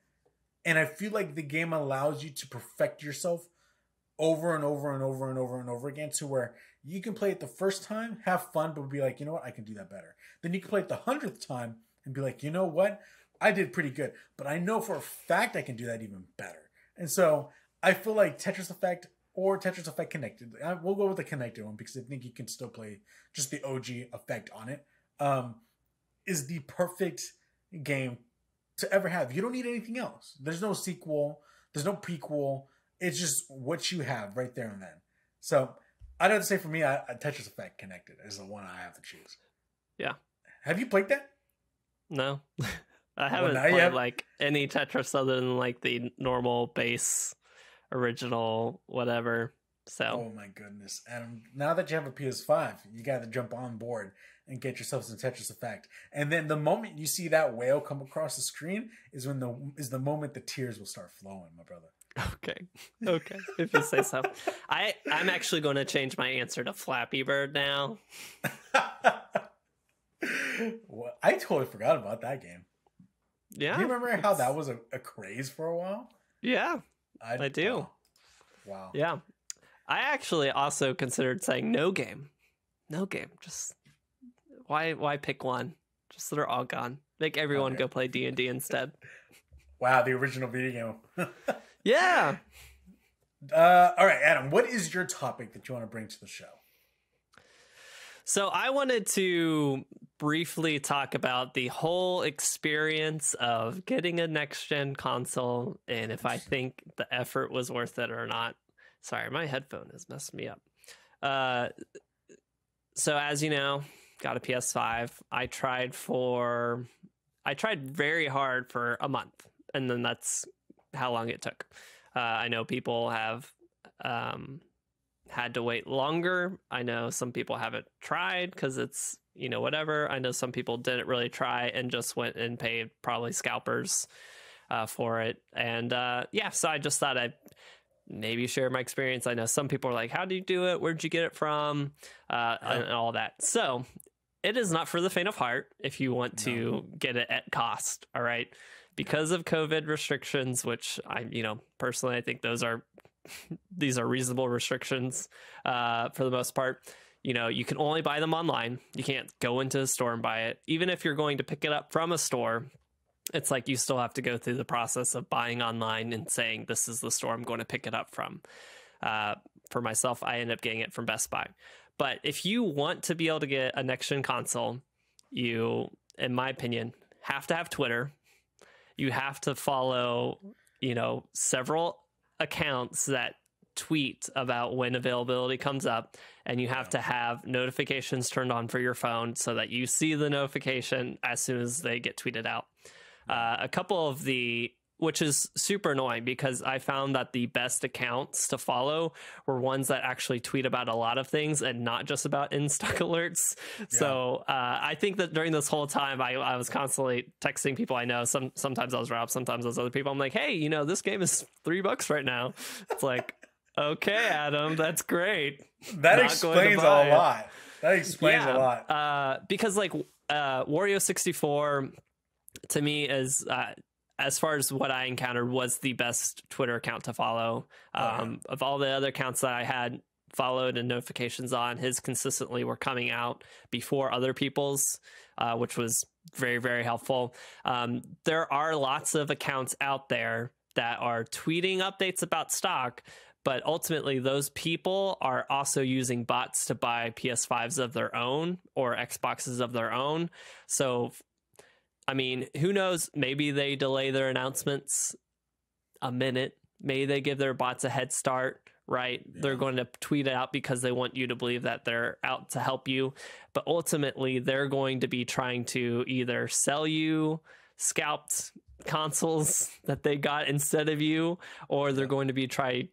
And I feel like the game allows you to perfect yourself over and over and over and over and over again, to where you can play it the first time, have fun, but be like, you know what, I can do that better. Then you can play it the 100th time and be like, you know what, I did pretty good, but I know for a fact I can do that even better. And so I feel like Tetris Effect or Tetris Effect Connected, we'll go with the Connected one because I think you can still play just the OG Effect on it, is the perfect game to ever have. You don't need anything else. There's no sequel, there's no prequel. It's just what you have right there and then. So I'd have to say for me, Tetris Effect Connected is the one I have to choose. Yeah. Have you played that? No. I haven't played like any Tetris other than like the normal base, original, whatever. So. Oh my goodness. And now that you have a PS5, you got to jump on board and get yourself some Tetris Effect. And then the moment you see that whale come across the screen is the moment the tears will start flowing, my brother. Okay. If you say so. I'm actually going to change my answer to Flappy Bird now. Well, I totally forgot about that game. Yeah. Do you remember how that was a craze for a while? Yeah, I do. Wow. Yeah. I actually also considered saying no game. Just why pick one? Just they're all gone. Make everyone go play D&D instead. Wow, the original video game. Yeah. All right, Adam, what is your topic that you want to bring to the show? So I wanted to briefly talk about the whole experience of getting a next-gen console and if I think the effort was worth it or not. Sorry, my headphone has messed me up. So as you know, got a PS5. I tried very hard for a month, and then that's how long it took. I know people have had to wait longer. I know some people haven't tried because it's, whatever. I know some people didn't really try and just went and paid probably scalpers for it. And so I just thought I'd maybe share my experience. I know some people are like, how do you do it? Where'd you get it from? And all that. So it is not for the faint of heart if you want to get it at cost. All right. Because of COVID restrictions, which personally, I think these are reasonable restrictions for the most part. You can only buy them online. You can't go into a store and buy it. Even if you're going to pick it up from a store, it's like you still have to go through the process of buying online and saying, this is the store I'm going to pick it up from. For myself, I ended up getting it from Best Buy. But if you want to be able to get a next-gen console, you, in my opinion, have to have Twitter. You have to follow, several accounts that tweet about when availability comes up, and you have to have notifications turned on for your phone so that you see the notification as soon as they get tweeted out. A couple of which is super annoying because I found that the best accounts to follow were ones that actually tweet about a lot of things and not just about in-stock alerts. Yeah. So I think that during this whole time, I was constantly texting people I know. Sometimes I was Rob, sometimes I was other people. I'm like, hey, this game is $3 right now. It's like, okay, Adam, that's great. That explains a lot. That explains a lot. Because like Wario64 to me is... as far as what I encountered, was the best Twitter account to follow. Of all the other accounts that I had followed and notifications on, his consistently were coming out before other people's, which was very, very helpful. There are lots of accounts out there that are tweeting updates about stock, but ultimately those people are also using bots to buy PS5s of their own or Xboxes of their own. So I mean, who knows? Maybe they delay their announcements a minute. Maybe they give their bots a head start, right? Yeah. They're going to tweet it out because they want you to believe that they're out to help you. But ultimately, they're going to be trying to either sell you scalped consoles that they got instead of you, or they're going to be trying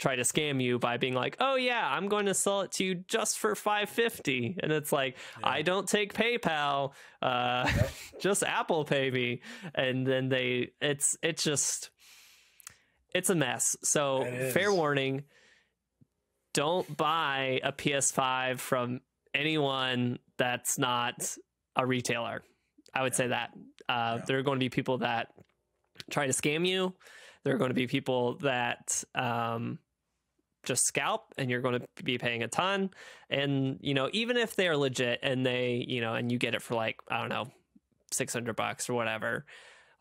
try to scam you by being like, oh yeah, I'm going to sell it to you just for $550, and it's like, I don't take PayPal, just Apple Pay me. And then it's a mess. So fair warning, don't buy a PS5 from anyone that's not a retailer. I would say that there are going to be people that try to scam you. There are going to be people that just scalp, and you're going to be paying a ton. And, you know, even if they're legit and they, you know, and you get it for like, I don't know, $600 or whatever,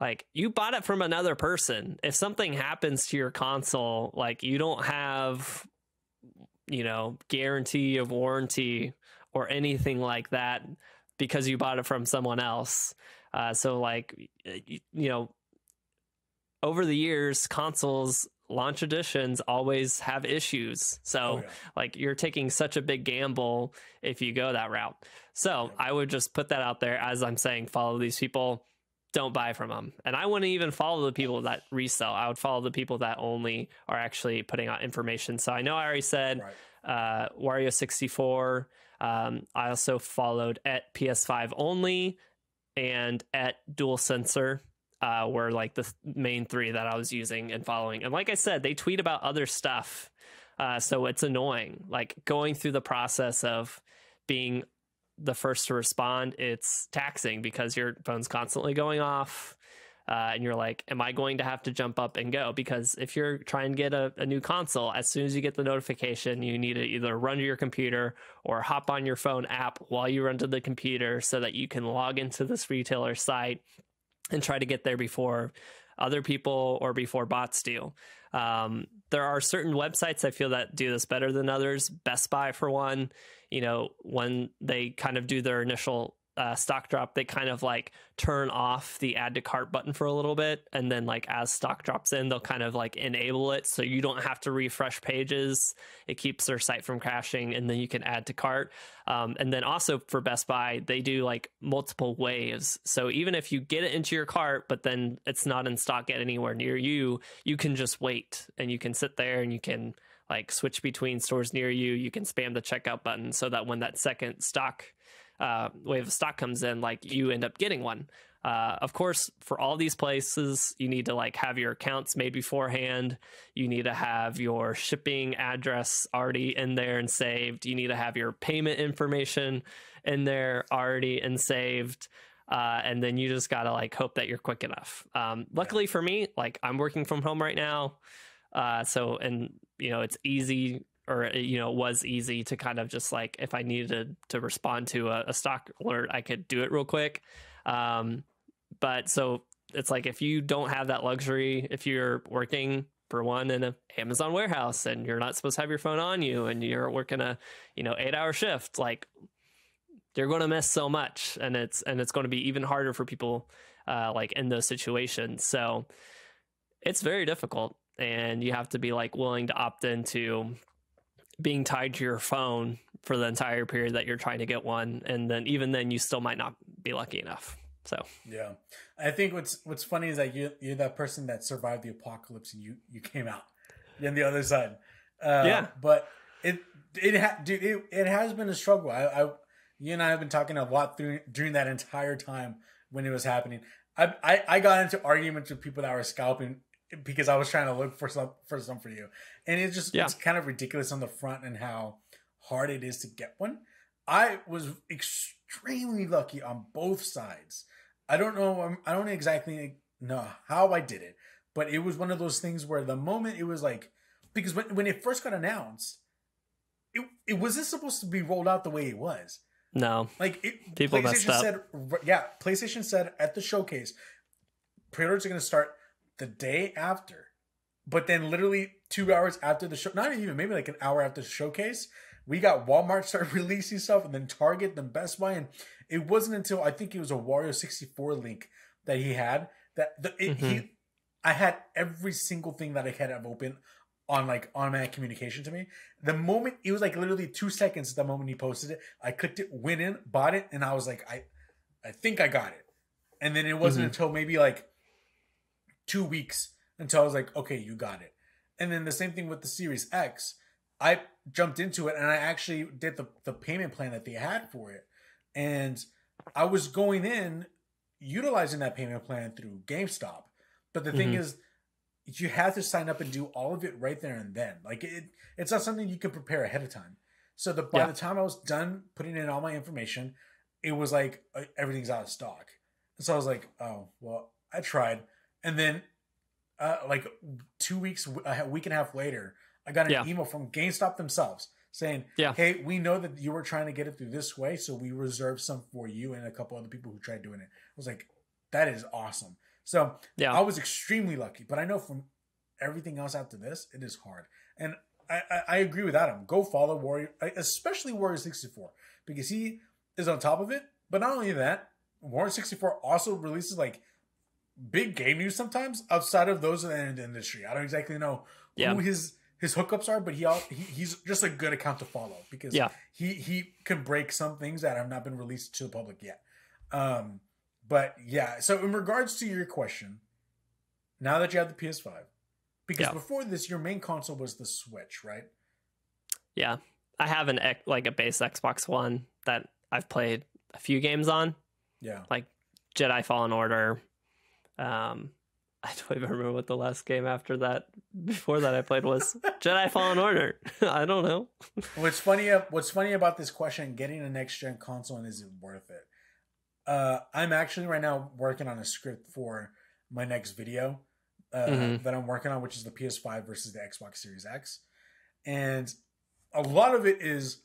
like, you bought it from another person. If something happens to your console, like, you don't have, you know, guarantee of warranty or anything like that because you bought it from someone else. So like, you know, over the years, consoles launch editions always have issues. So like, you're taking such a big gamble if you go that route. So I would just put that out there as I'm saying, follow these people, don't buy from them. And I wouldn't even follow the people that resell. I would follow the people that only are actually putting out information. So I know I already said Wario 64. I also followed at PS5 only and at Dual Sensor. Were like the main three that I was using and following. And like I said, they tweet about other stuff. So it's annoying. Like, going through the process of being the first to respond, it's taxing because your phone's constantly going off. And you're like, am I going to have to jump up and go? Because if you're trying to get a new console, as soon as you get the notification, you need to either run to your computer or hop on your phone app while you run to the computer so that you can log into this retailer site and try to get there before other people or before bots do. There are certain websites I feel that do this better than others. Best Buy, for one, you know, when they kind of do their initial stock drop, they kind of like turn off the add to cart button for a little bit. And then like, as stock drops in, they'll kind of like enable it so you don't have to refresh pages. It keeps their site from crashing, and then you can add to cart. And then also for Best Buy, they do like multiple waves. So even if you get it into your cart, but then it's not in stock yet anywhere near you, you can just wait, and you can sit there and you can like switch between stores near you. You can spam the checkout button so that when that second wave of stock comes in, like, you end up getting one. Of course, for all these places, you need to like have your accounts made beforehand. You need to have your shipping address already in there and saved. You need to have your payment information in there already and saved. And then you just got to like hope that you're quick enough. Luckily for me, like, I'm working from home right now. So, and you know, it's easy, or, you know, it was easy to kind of just like, if I needed to respond to a stock alert, I could do it real quick. But so it's like, if you don't have that luxury, if you're working for one in an Amazon warehouse and you're not supposed to have your phone on you and you're working a, you know, 8-hour shift, like, you're going to miss so much. And it's going to be even harder for people like in those situations. So it's very difficult, and you have to be like willing to opt into being tied to your phone for the entire period that you're trying to get one. And then even then, you still might not be lucky enough. So yeah, I think what's funny is that you're that person that survived the apocalypse, and you came out on the other side. But it has been a struggle. You and I have been talking a lot during that entire time when it was happening. I got into arguments with people that were scalping because I was trying to look for some for you, and it's kind of ridiculous on the front and how hard it is to get one. I was extremely lucky on both sides. I don't exactly know how I did it, but it was one of those things where the moment it was like, because when it first got announced, it wasn't supposed to be rolled out the way it was. No, like people messed up. PlayStation said at the showcase, pre-orders are going to start the day after, but then literally 2 hours after the show, not even, maybe like an hour after the showcase, we got Walmart start releasing stuff, and then Target, then Best Buy, and it wasn't until I think it was a Wario 64 link that he had that I had every single thing that I had have open on like automatic communication to me. The moment it was like literally 2 seconds, the moment he posted it, I clicked it, went in, bought it, and I was like, I think I got it. And then it wasn't until maybe like 2 weeks until I was like, okay, you got it. And then the same thing with the Series X. I jumped into it and I actually did the payment plan that they had for it. And I was going in utilizing that payment plan through GameStop. But the thing is, you have to sign up and do all of it right there and then. Like it's not something you can prepare ahead of time. So by the time I was done putting in all my information, it was like everything's out of stock. And so I was like, oh, well, I tried. And then like 2 weeks, a week and a half later, I got an email from GameStop themselves saying, hey, we know that you were trying to get it through this way, so we reserved some for you and a couple other people who tried doing it. I was like, that is awesome. So I was extremely lucky. But I know from everything else after this, it is hard. And I agree with Adam. Go follow Warrior, especially Warrior 64, because he is on top of it. But not only that, Warrior 64 also releases like big game news sometimes outside of those in the industry. I don't exactly know who his hookups are, but he's just a good account to follow because he can break some things that have not been released to the public yet. But yeah, so in regards to your question, now that you have the PS5, because before this, your main console was the Switch, right? Yeah, I have a base Xbox One that I've played a few games on. Yeah, like Jedi Fallen Order. I don't even remember what the last game before that I played was. Jedi Fallen Order. I don't know. What's funny about this question, getting a next gen console, and is it worth it? I'm actually right now working on a script for my next video that I'm working on, which is the PS5 versus the Xbox Series X. And a lot of it is,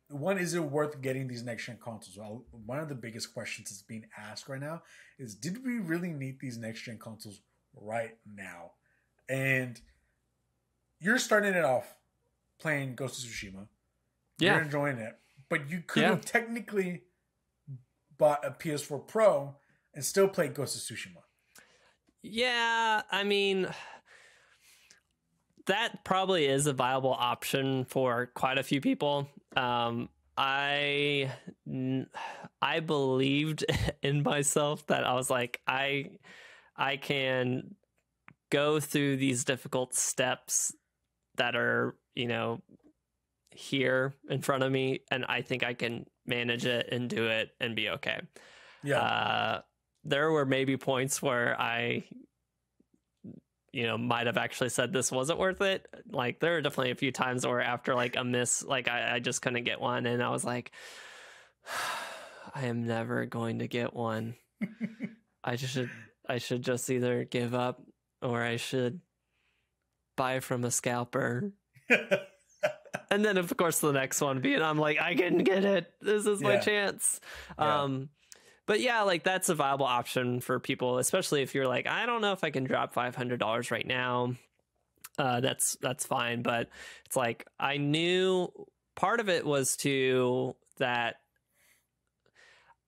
one, is it worth getting these next gen consoles? Well, one of the biggest questions that's being asked right now is, did we really need these next gen consoles right now? And you're starting it off playing Ghost of Tsushima. You're enjoying it. But you could have technically bought a PS4 Pro and still played Ghost of Tsushima. Yeah, I mean, that probably is a viable option for quite a few people. I believed in myself that I was like, I can go through these difficult steps that are, here in front of me, and I think I can manage it and do it and be okay. Yeah. There were maybe points where I, might have actually said this wasn't worth it. Like, there are definitely a few times where after like a miss, like I just couldn't get one, and I was like, I am never going to get one. I should just either give up or I should buy from a scalper. And then, of course, the next one being, I'm like, I can get it. This is my chance. Yeah. But yeah, like, that's a viable option for people, especially if you're like, I don't know if I can drop $500 right now. That's fine. But it's like, I knew part of it was that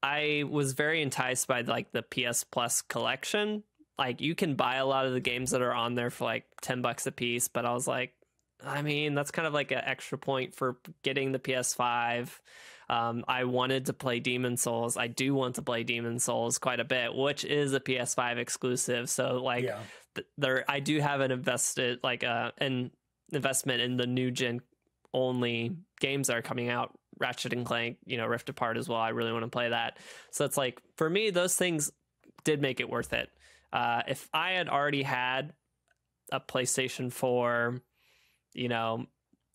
I was very enticed by like the PS Plus collection. Like, you can buy a lot of the games that are on there for like $10 a piece, but I was like, I mean, that's kind of like an extra point for getting the PS5. I wanted to play Demon's Souls. I do want to play Demon's Souls quite a bit, which is a PS5 exclusive. So like, I do have an investment in the new gen only games that are coming out. Ratchet and Clank, Rift Apart as well. I really want to play that. So it's like, for me, those things did make it worth it. If I had already had a PlayStation 4,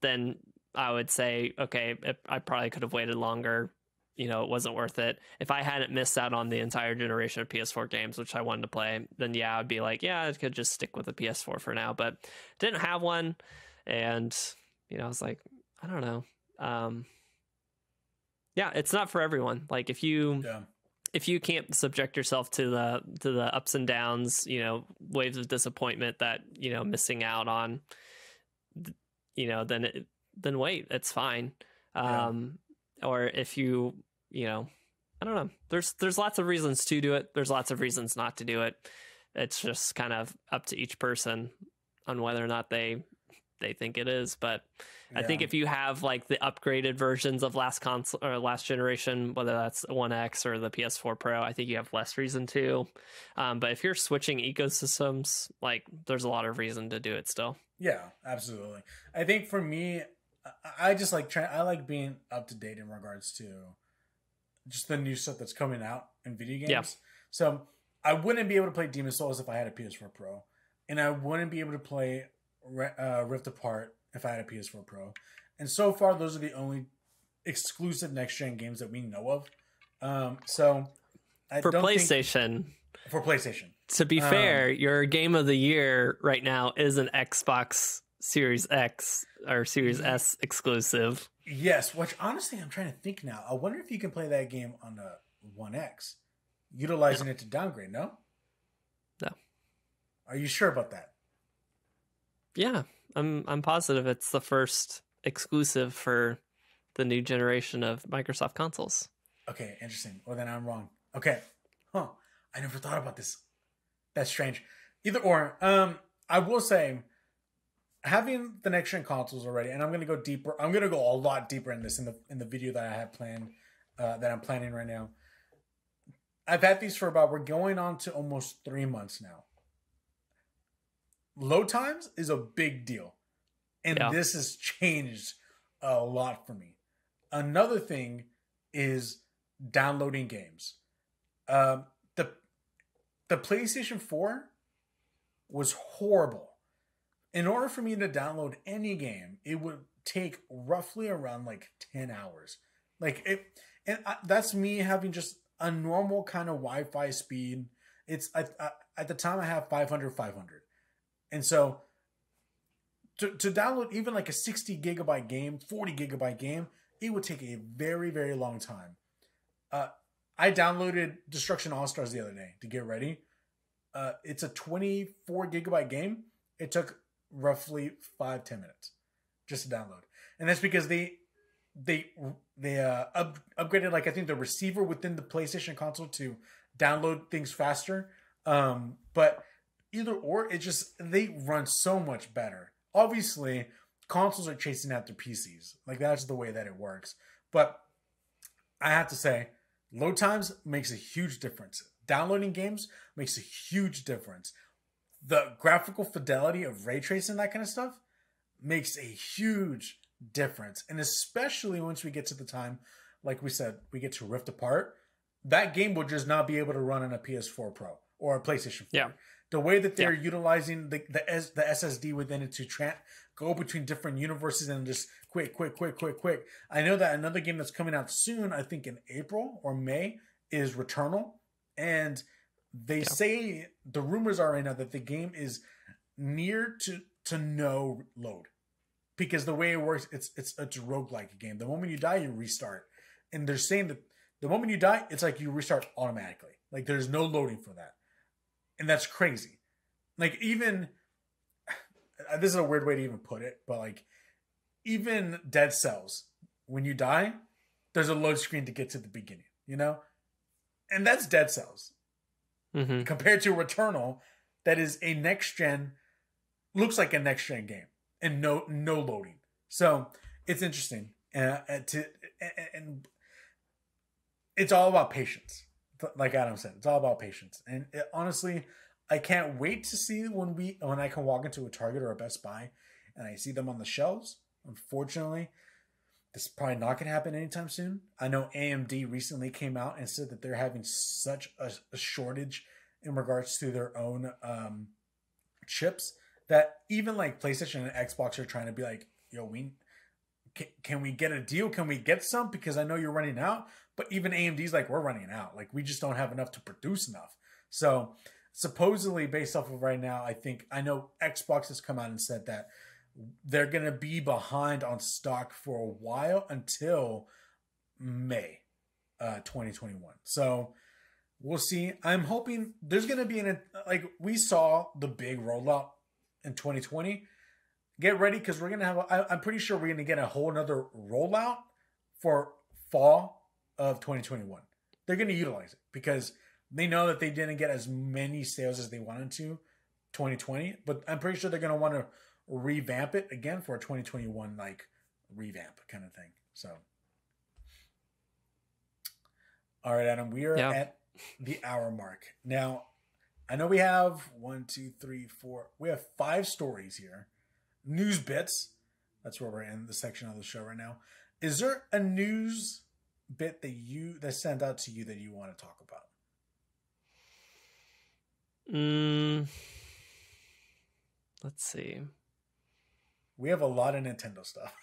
then I would say, okay, I probably could have waited longer. It wasn't worth it. If I hadn't missed out on the entire generation of PS4 games, which I wanted to play, then yeah, I'd be like, yeah, I could just stick with the PS4 for now, but didn't have one. And, I was like, I don't know. Yeah, it's not for everyone. Like, if you can't subject yourself to the ups and downs, waves of disappointment that, missing out on, then wait, it's fine. Or if you, I don't know, there's lots of reasons to do it. There's lots of reasons not to do it. It's just kind of up to each person on whether or not they they think it is. But I think Yeah. if you have like the upgraded versions of last console or last generation, whether that's One X or the PS4 Pro, I think you have less reason to. But if you're switching ecosystems, like there's a lot of reason to do it still. Yeah, absolutely. I think for me, I just like I like being up to date in regards to just the new stuff that's coming out in video Yeah. games. So I wouldn't be able to play Demon Souls if I had a PS4 Pro, and I wouldn't be able to play Rift Apart if I had a PS4 Pro. And so far, those are the only exclusive next gen games that we know of. So I For don't PlayStation, for PlayStation. to be fair, your game of the year right now is an Xbox Series X or Series S exclusive. Yes, which honestly, I'm trying to think now. I wonder if you can play that game on a One X, utilizing it to downgrade. No, No. Are you sure about that? Yeah, I'm positive it's the first exclusive for the new generation of Microsoft consoles. Okay, interesting. Well, then I'm wrong. Okay, huh? I never thought about this. That's strange. Either or. I will say, having the next gen consoles already, and I'm gonna go deeper. I'm gonna go a lot deeper in this in the video that I have planned, that I'm planning right now. I've had these for we're going on to almost 3 months now. Load times is a big deal, and this has changed a lot for me. Another thing is downloading games. The PlayStation 4 was horrible. In order for me to download any game, it would take roughly around like 10 hours. That's me having just a normal kind of Wi-Fi speed. It's at the time I have 500. And so to download even like a 60 gigabyte game, 40 gigabyte game, it would take a very, very long time. I downloaded Destruction All-Stars the other day to get ready. It's a 24 gigabyte game. It took roughly 5-10 minutes just to download. And that's because they upgraded, like, I think the receiver within the PlayStation console to download things faster. But either or, they run so much better. Obviously, consoles are chasing after PCs. Like, that's the way that it works. But I have to say, load times makes a huge difference. Downloading games makes a huge difference. The graphical fidelity of ray tracing, that kind of stuff, makes a huge difference. And especially once we get to the time, like we said, we get to Rift Apart, that game will just not be able to run on a PS4 Pro or a PlayStation 4. Yeah. The way that they're utilizing the SSD within it to go between different universes and just quick. I know that another game that's coming out soon, I think in April or May, is Returnal. And they say, the rumors are right now that the game is near to no load. Because the way it works, it's a roguelike game. The moment you die, you restart. And they're saying that the moment you die, it's like you restart automatically. Like, there's no loading for that. And that's crazy. Like, even, this is a weird way to even put it, but like, even Dead Cells, when you die, there's a load screen to get to the beginning, you know? And that's Dead Cells. Mm-hmm. Compared to Returnal, that is a next gen, looks like a next gen game, and no loading. So it's interesting, and it's all about patience. Like Adam said, it's all about patience. And honestly, I can't wait to see when I can walk into a Target or a Best Buy and I see them on the shelves. Unfortunately, this is probably not going to happen anytime soon. I know AMD recently came out and said that they're having such a shortage in regards to their own chips that even like PlayStation and Xbox are trying to be like, yo, can we get a deal? Can we get some? Because I know you're running out. But even AMD's like, we're running out. Like, we just don't have enough to produce enough. So supposedly, based off of right now, I know Xbox has come out and said that they're going to be behind on stock for a while until May 2021. So we'll see. I'm hoping there's going to be like we saw the big rollout in 2020. Get ready, because we're going to have, I'm pretty sure we're going to get a whole nother rollout for fall of 2021. They're going to utilize it because they know that they didn't get as many sales as they wanted to 2020, but I'm pretty sure they're going to want to revamp it again for a 2021 like revamp kind of thing. So, all right, Adam, we are at the hour mark now. I know we have 1, 2, 3, 4. We have 5 stories here. News bits. That's where we're in the section of the show right now. Is there a news bit that sent out to you that you want to talk about? Let's see. We have a lot of Nintendo stuff.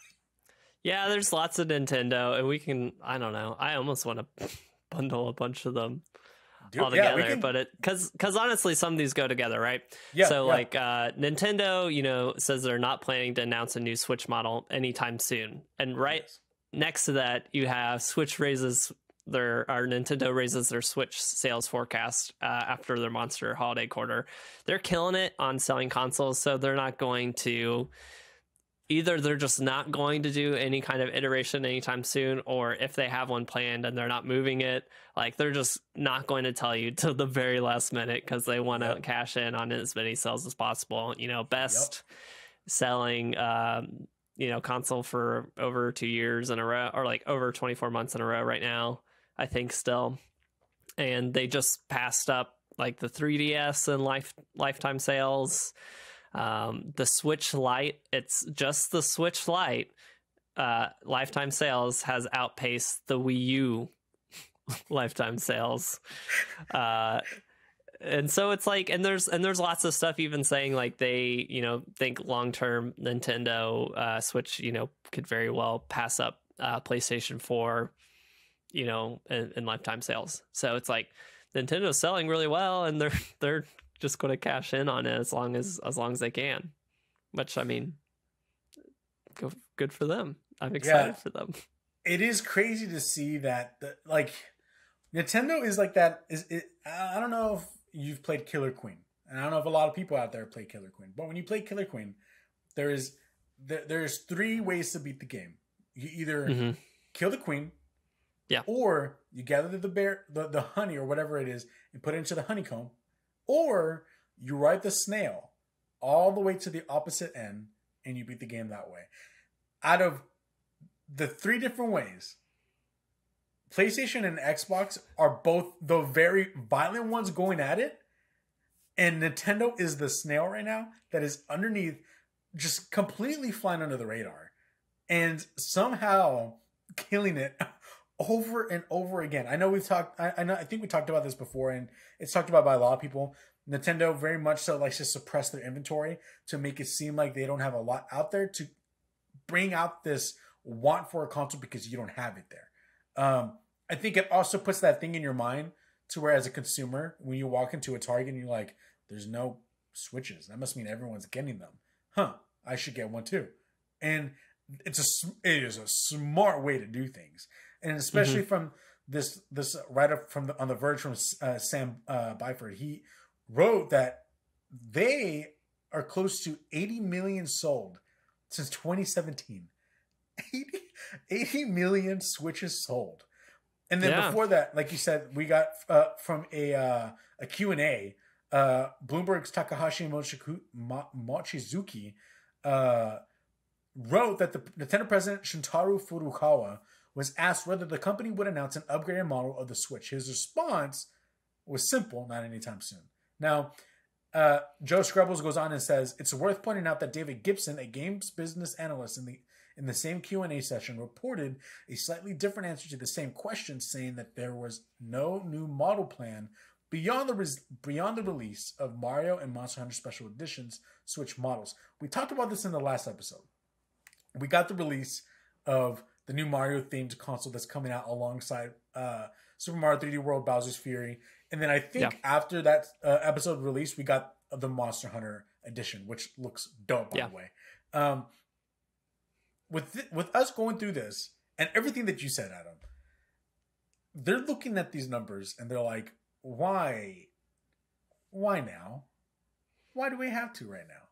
Yeah, there's lots of Nintendo, and we can. I don't know. I almost want to bundle a bunch of them all together, but because honestly, some of these go together, right? Yeah. So like Nintendo, says they're not planning to announce a new Switch model anytime soon, and next to that, you have Nintendo raises their Switch sales forecast after their Monster holiday quarter. They're killing it on selling consoles, so they're not going to. Either they're just not going to do any kind of iteration anytime soon, or if they have one planned and they're not moving it, like they're just not going to tell you till the very last minute because they want to cash in on as many sales as possible. Best selling, console for over 2 years in a row, or like over 24 months in a row right now, I think still. And they just passed up like the 3DS and lifetime sales. The Switch Lite, it's just the Switch Lite lifetime sales has outpaced the Wii U lifetime sales. And so it's like, and there's lots of stuff even saying like they, think long-term Nintendo Switch, could very well pass up PlayStation 4, in lifetime sales. So it's like Nintendo's selling really well, and they're just going to cash in on it as long as they can, which I mean, good for them. I'm excited for them. It is crazy to see that like Nintendo is like that. I don't know if you've played Killer Queen, and I don't know if a lot of people out there play Killer Queen, but when you play Killer Queen, there's 3 ways to beat the game. You either kill the queen, or you gather the honey or whatever it is and put it into the honeycomb, or you ride the snail all the way to the opposite end and you beat the game that way. Out of the 3 different ways, PlayStation and Xbox are both the very violent ones going at it. And Nintendo is the snail right now that is underneath, just completely flying under the radar. And somehow killing it over and over again. I know I think we talked about this before, and it's talked about by a lot of people. Nintendo very much so likes to suppress their inventory to make it seem like they don't have a lot out there to bring out this want for a console because you don't have it there. I think it also puts that thing in your mind to where as a consumer, when you walk into a Target and you're like, there's no Switches. That must mean everyone's getting them. Huh, I should get one too. And it is a smart way to do things. And especially from this write-up on The Verge from Sam Byford, he wrote that they are close to 80 million sold since 2017. 80 million Switches sold. And then before that, like you said, we got from a Q&A, Bloomberg's Takahashi Mochizuki wrote that the Nintendo president Shintaro Furukawa was asked whether the company would announce an upgraded model of the Switch. His response was simple: not anytime soon. Now, Joe Scrubbles goes on and says, it's worth pointing out that David Gibson, a games business analyst in the same Q&A session, reported a slightly different answer to the same question, saying that there was no new model plan beyond the release of Mario and Monster Hunter Special Editions Switch models. We talked about this in the last episode. We got the release of the new Mario-themed console that's coming out alongside Super Mario 3D World, Bowser's Fury. And then I think after that episode released, we got the Monster Hunter edition, which looks dope, by the way. With us going through this and everything that you said, Adam, they're looking at these numbers and they're like, why now? Why do we have to right now?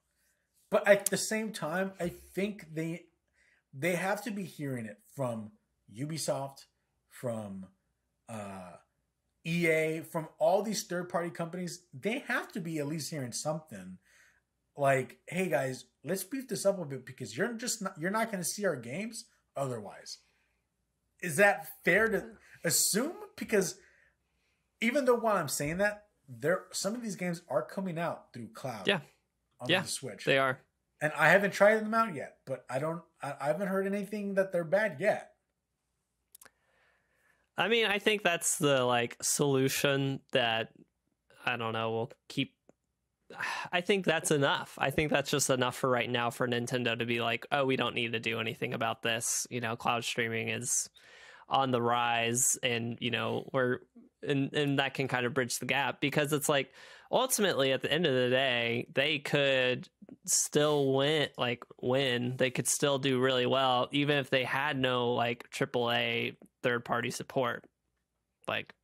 But at the same time, I think they have to be hearing it from Ubisoft, from EA, from all these third-party companies. They have to be at least hearing something like, hey guys, let's beef this up a bit because you're not going to see our games otherwise. Is that fair to assume? Because even though while I'm saying that, some of these games are coming out through cloud. Yeah. On Yeah, the Switch. they are. And I haven't tried them out yet, but I haven't heard anything that they're bad yet. I mean, I think that's the like solution that I don't know, will keep. I think that's enough. I think that's just enough for right now for Nintendo to be like, oh, we don't need to do anything about this. You know, cloud streaming is on the rise, and you know, and that can kind of bridge the gap, because it's like ultimately at the end of the day they could still win, they could still do really well even if they had no like AAA third party support. Like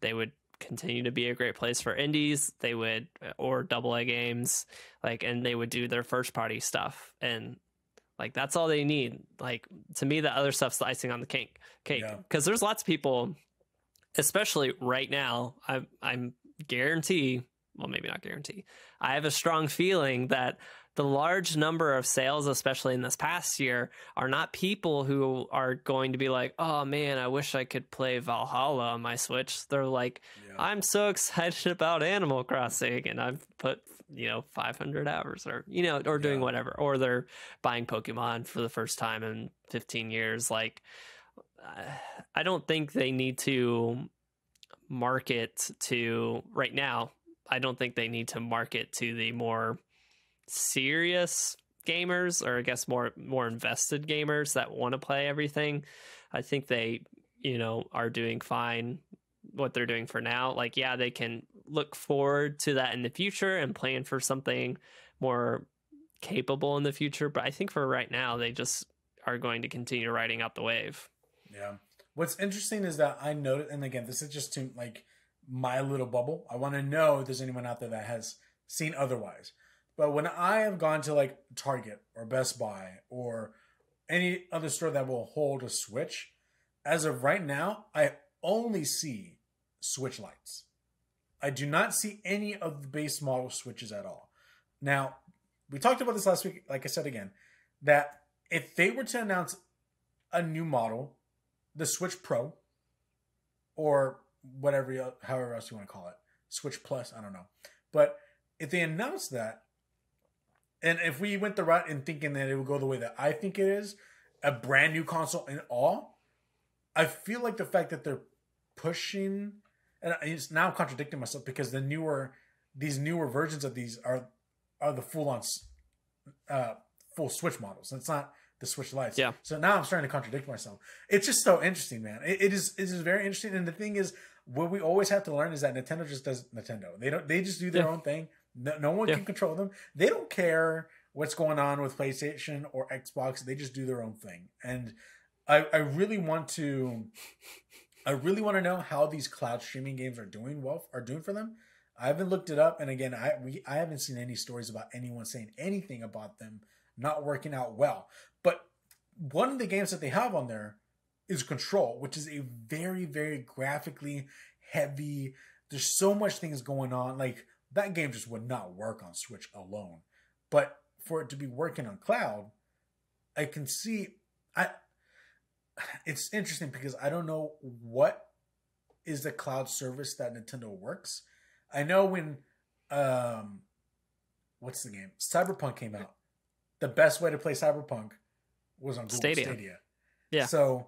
they would continue to be a great place for indies, they would, or AA games, like, and they would do their first party stuff, and like that's all they need. Like to me, the other stuff's the icing on the cake. Because there's lots of people, especially right now, I'm guarantee, well, maybe not guarantee, I have a strong feeling that the large number of sales, especially in this past year, are not people who are going to be like, oh man, I wish I could play Valhalla on my Switch. They're like, I'm so excited about Animal Crossing, and I've put 500 hours, or or doing whatever, or they're buying Pokemon for the first time in 15 years. Like I don't think they need to market to right now. I don't think they need to market to the more serious gamers, or I guess more invested gamers that want to play everything. I think they, are doing fine what they're doing for now. Like, yeah, they can look forward to that in the future and plan for something more capable in the future. But I think for right now, they just are going to continue riding out the wave. Yeah. What's interesting is that I noticed, and again, this is just to like my little bubble. I want to know if there's anyone out there that has seen otherwise. But when I have gone to like Target or Best Buy or any other store that will hold a Switch, as of right now, I only see Switch lights. I do not see any of the base model Switches at all. Now, we talked about this last week, like I said again, that if they were to announce a new model, the Switch Pro, or whatever, however else you want to call it, Switch Plus, I don't know. But if they announce that, and if we went the route in thinking that it would go the way that I think it is, a brand new console in all, I feel like the fact that they're pushing, and it's now contradicting myself because these newer versions of these are the full Switch models. It's not the Switch Lights. Yeah. So now I'm starting to contradict myself. It's just so interesting, man. It is very interesting. And the thing is, what we always have to learn is that Nintendo just does Nintendo. They just do their own thing. No one can control them. They don't care what's going on with PlayStation or Xbox. They just do their own thing. And I really want to know how these cloud streaming games are doing for them. I haven't looked it up, and again, I haven't seen any stories about anyone saying anything about them not working out well. But one of the games that they have on there is Control, which is a very, very graphically heavy. There's so much things going on. Like that game just would not work on Switch alone. But for it to be working on cloud, I can see. It's interesting because I don't know what is the cloud service that Nintendo works. I know when what's the game? Cyberpunk came out. The best way to play Cyberpunk was on Google Stadia. Yeah. So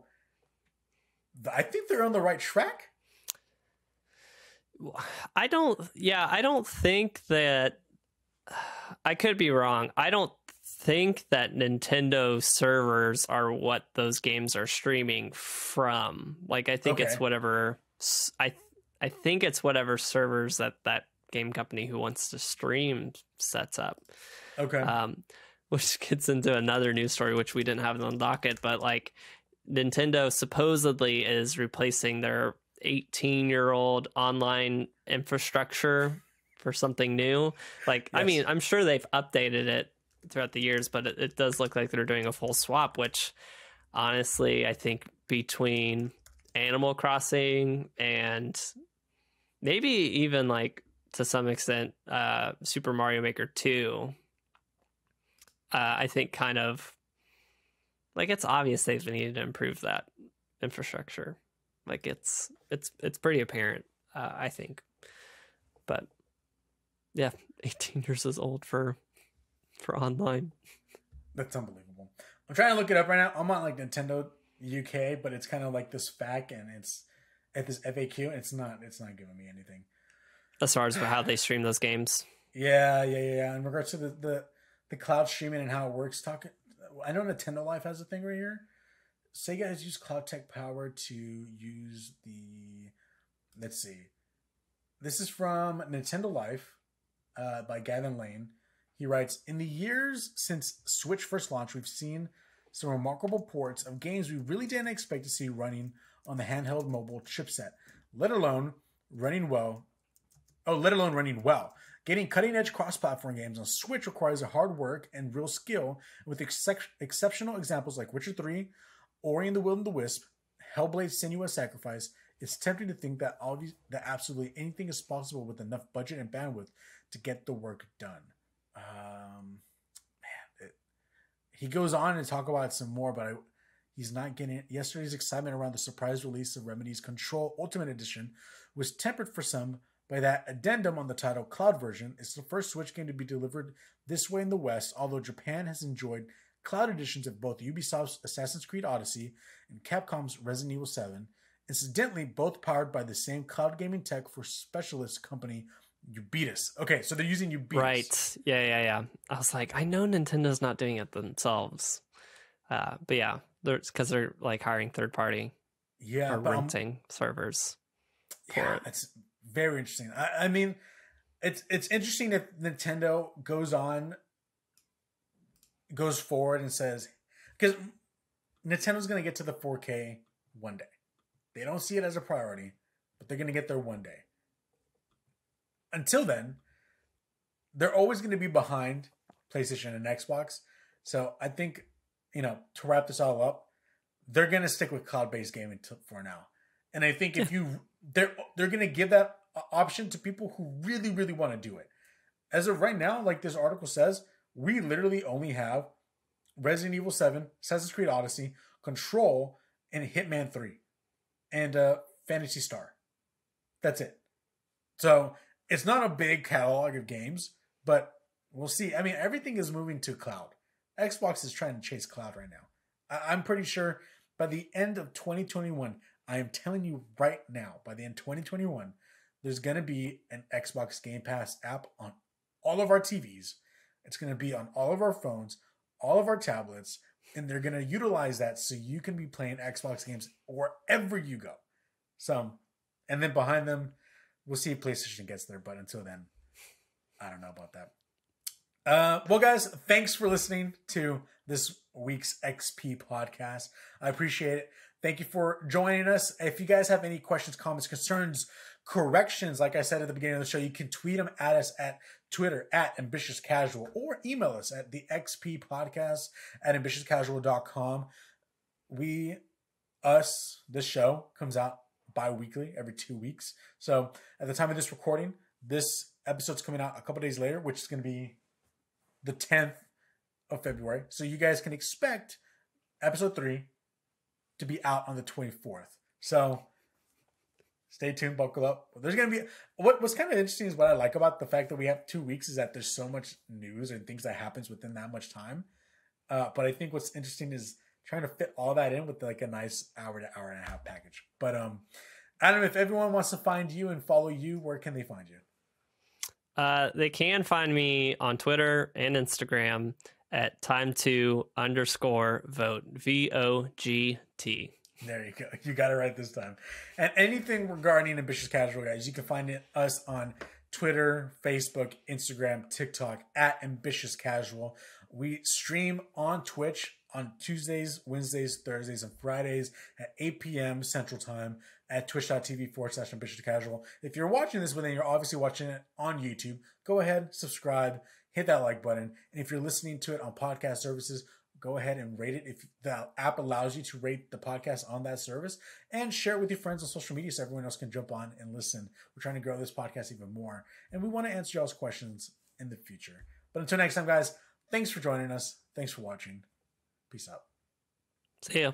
I think they're on the right track. I don't think that, I could be wrong. I don't think that Nintendo servers are what those games are streaming from. Like, I think it's whatever, I think it's whatever servers that game company who wants to stream sets up. Okay. Which gets into another news story, which we didn't have on the docket, but like Nintendo supposedly is replacing their 18-year-old online infrastructure for something new. Like, yes. I mean, I'm sure they've updated it throughout the years, but it does look like they're doing a full swap, which honestly, I think between Animal Crossing and maybe even like to some extent Super Mario Maker 2, I think kind of like it's obvious they've needed to improve that infrastructure. Like it's pretty apparent, I think. But yeah, 18 years is old for online. That's unbelievable. I'm trying to look it up right now. I'm on like Nintendo UK, but it's kind of like this FAQ and it's at this FAQ. It's not giving me anything As far as how they stream those games. Yeah. In regards to the cloud streaming and how it works, I know Nintendo Life has a thing right here. Sega has used Cloud Tech Power to use the. Let's see. This is from Nintendo Life by Gavin Lane. He writes, in the years since Switch first launched, we've seen some remarkable ports of games we really didn't expect to see running on the handheld mobile chipset, let alone running well. Getting cutting-edge cross-platform games on Switch requires a hard work and real skill, with exceptional examples like Witcher 3, Ori and the Will and the Wisp, Hellblade: Senua's Sacrifice. It's tempting to think that absolutely anything is possible with enough budget and bandwidth to get the work done. He goes on to talk about some more, but he's not getting it. Yesterday's excitement around the surprise release of Remedy's Control Ultimate Edition was tempered for some by that addendum on the title Cloud version. It's the first Switch game to be delivered this way in the West, although Japan has enjoyed cloud editions of both Ubisoft's Assassin's Creed Odyssey and Capcom's Resident Evil 7. Incidentally, both powered by the same cloud gaming tech for specialist company Ubitus. Okay, so they're using Ubitus. Right. Yeah. I was like, I know Nintendo's not doing it themselves. But yeah, because they're like hiring third party. Yeah. Or renting servers. Yeah, it's very interesting. I mean, it's interesting if Nintendo goes forward and says, because Nintendo's going to get to the 4K one day. They don't see it as a priority, but they're going to get there one day. Until then, they're always going to be behind PlayStation and Xbox. So I think, to wrap this all up, they're going to stick with cloud-based gaming for now. And I think if they're going to give that option to people who really, really want to do it. As of right now, like this article says, we literally only have Resident Evil 7, Assassin's Creed Odyssey, Control, and Hitman 3. And Phantasy Star. That's it. So it's not a big catalog of games, but we'll see. I mean, everything is moving to cloud. Xbox is trying to chase cloud right now. I'm pretty sure by the end of 2021, I am telling you right now, by the end of 2021, there's going to be an Xbox Game Pass app on all of our TVs. It's going to be on all of our phones, all of our tablets, and they're going to utilize that so you can be playing Xbox games wherever you go. So, and then behind them, we'll see if PlayStation gets there. But until then, I don't know about that. Well, guys, thanks for listening to this week's XP podcast. I appreciate it. Thank you for joining us. If you guys have any questions, comments, concerns, corrections, like I said at the beginning of the show, you can tweet them at us at Twitter at Ambitious Casual, or email us at the XP podcast at ambitiouscasual.com. This show comes out bi-weekly every 2 weeks. So at the time of this recording, this episode's coming out a couple days later, which is going to be the 10th of February. So you guys can expect episode 3 to be out on the 24th. So stay tuned, buckle up. There's going to be, what's kind of interesting is what I like about the fact that we have 2 weeks is that there's so much news and things that happens within that much time. But I think what's interesting is trying to fit all that in with like a nice hour to hour and a half package. But Adam, if everyone wants to find you and follow you, where can they find you? They can find me on Twitter and Instagram at time2_vote, VOGT. There you go. You got it right this time. And anything regarding Ambitious Casual, guys, you can find us on Twitter, Facebook, Instagram, TikTok at Ambitious Casual. We stream on Twitch on Tuesdays, Wednesdays, Thursdays, and Fridays at 8 p.m. Central Time at twitch.tv/Ambitious Casual. If you're watching this, but then you're obviously watching it on YouTube, go ahead, subscribe, hit that like button. And if you're listening to it on podcast services, go ahead and rate it if the app allows you to rate the podcast on that service, and share it with your friends on social media so everyone else can jump on and listen. We're trying to grow this podcast even more, and we want to answer y'all's questions in the future. But until next time, guys, Thanks for joining us. Thanks for watching. Peace out. See ya.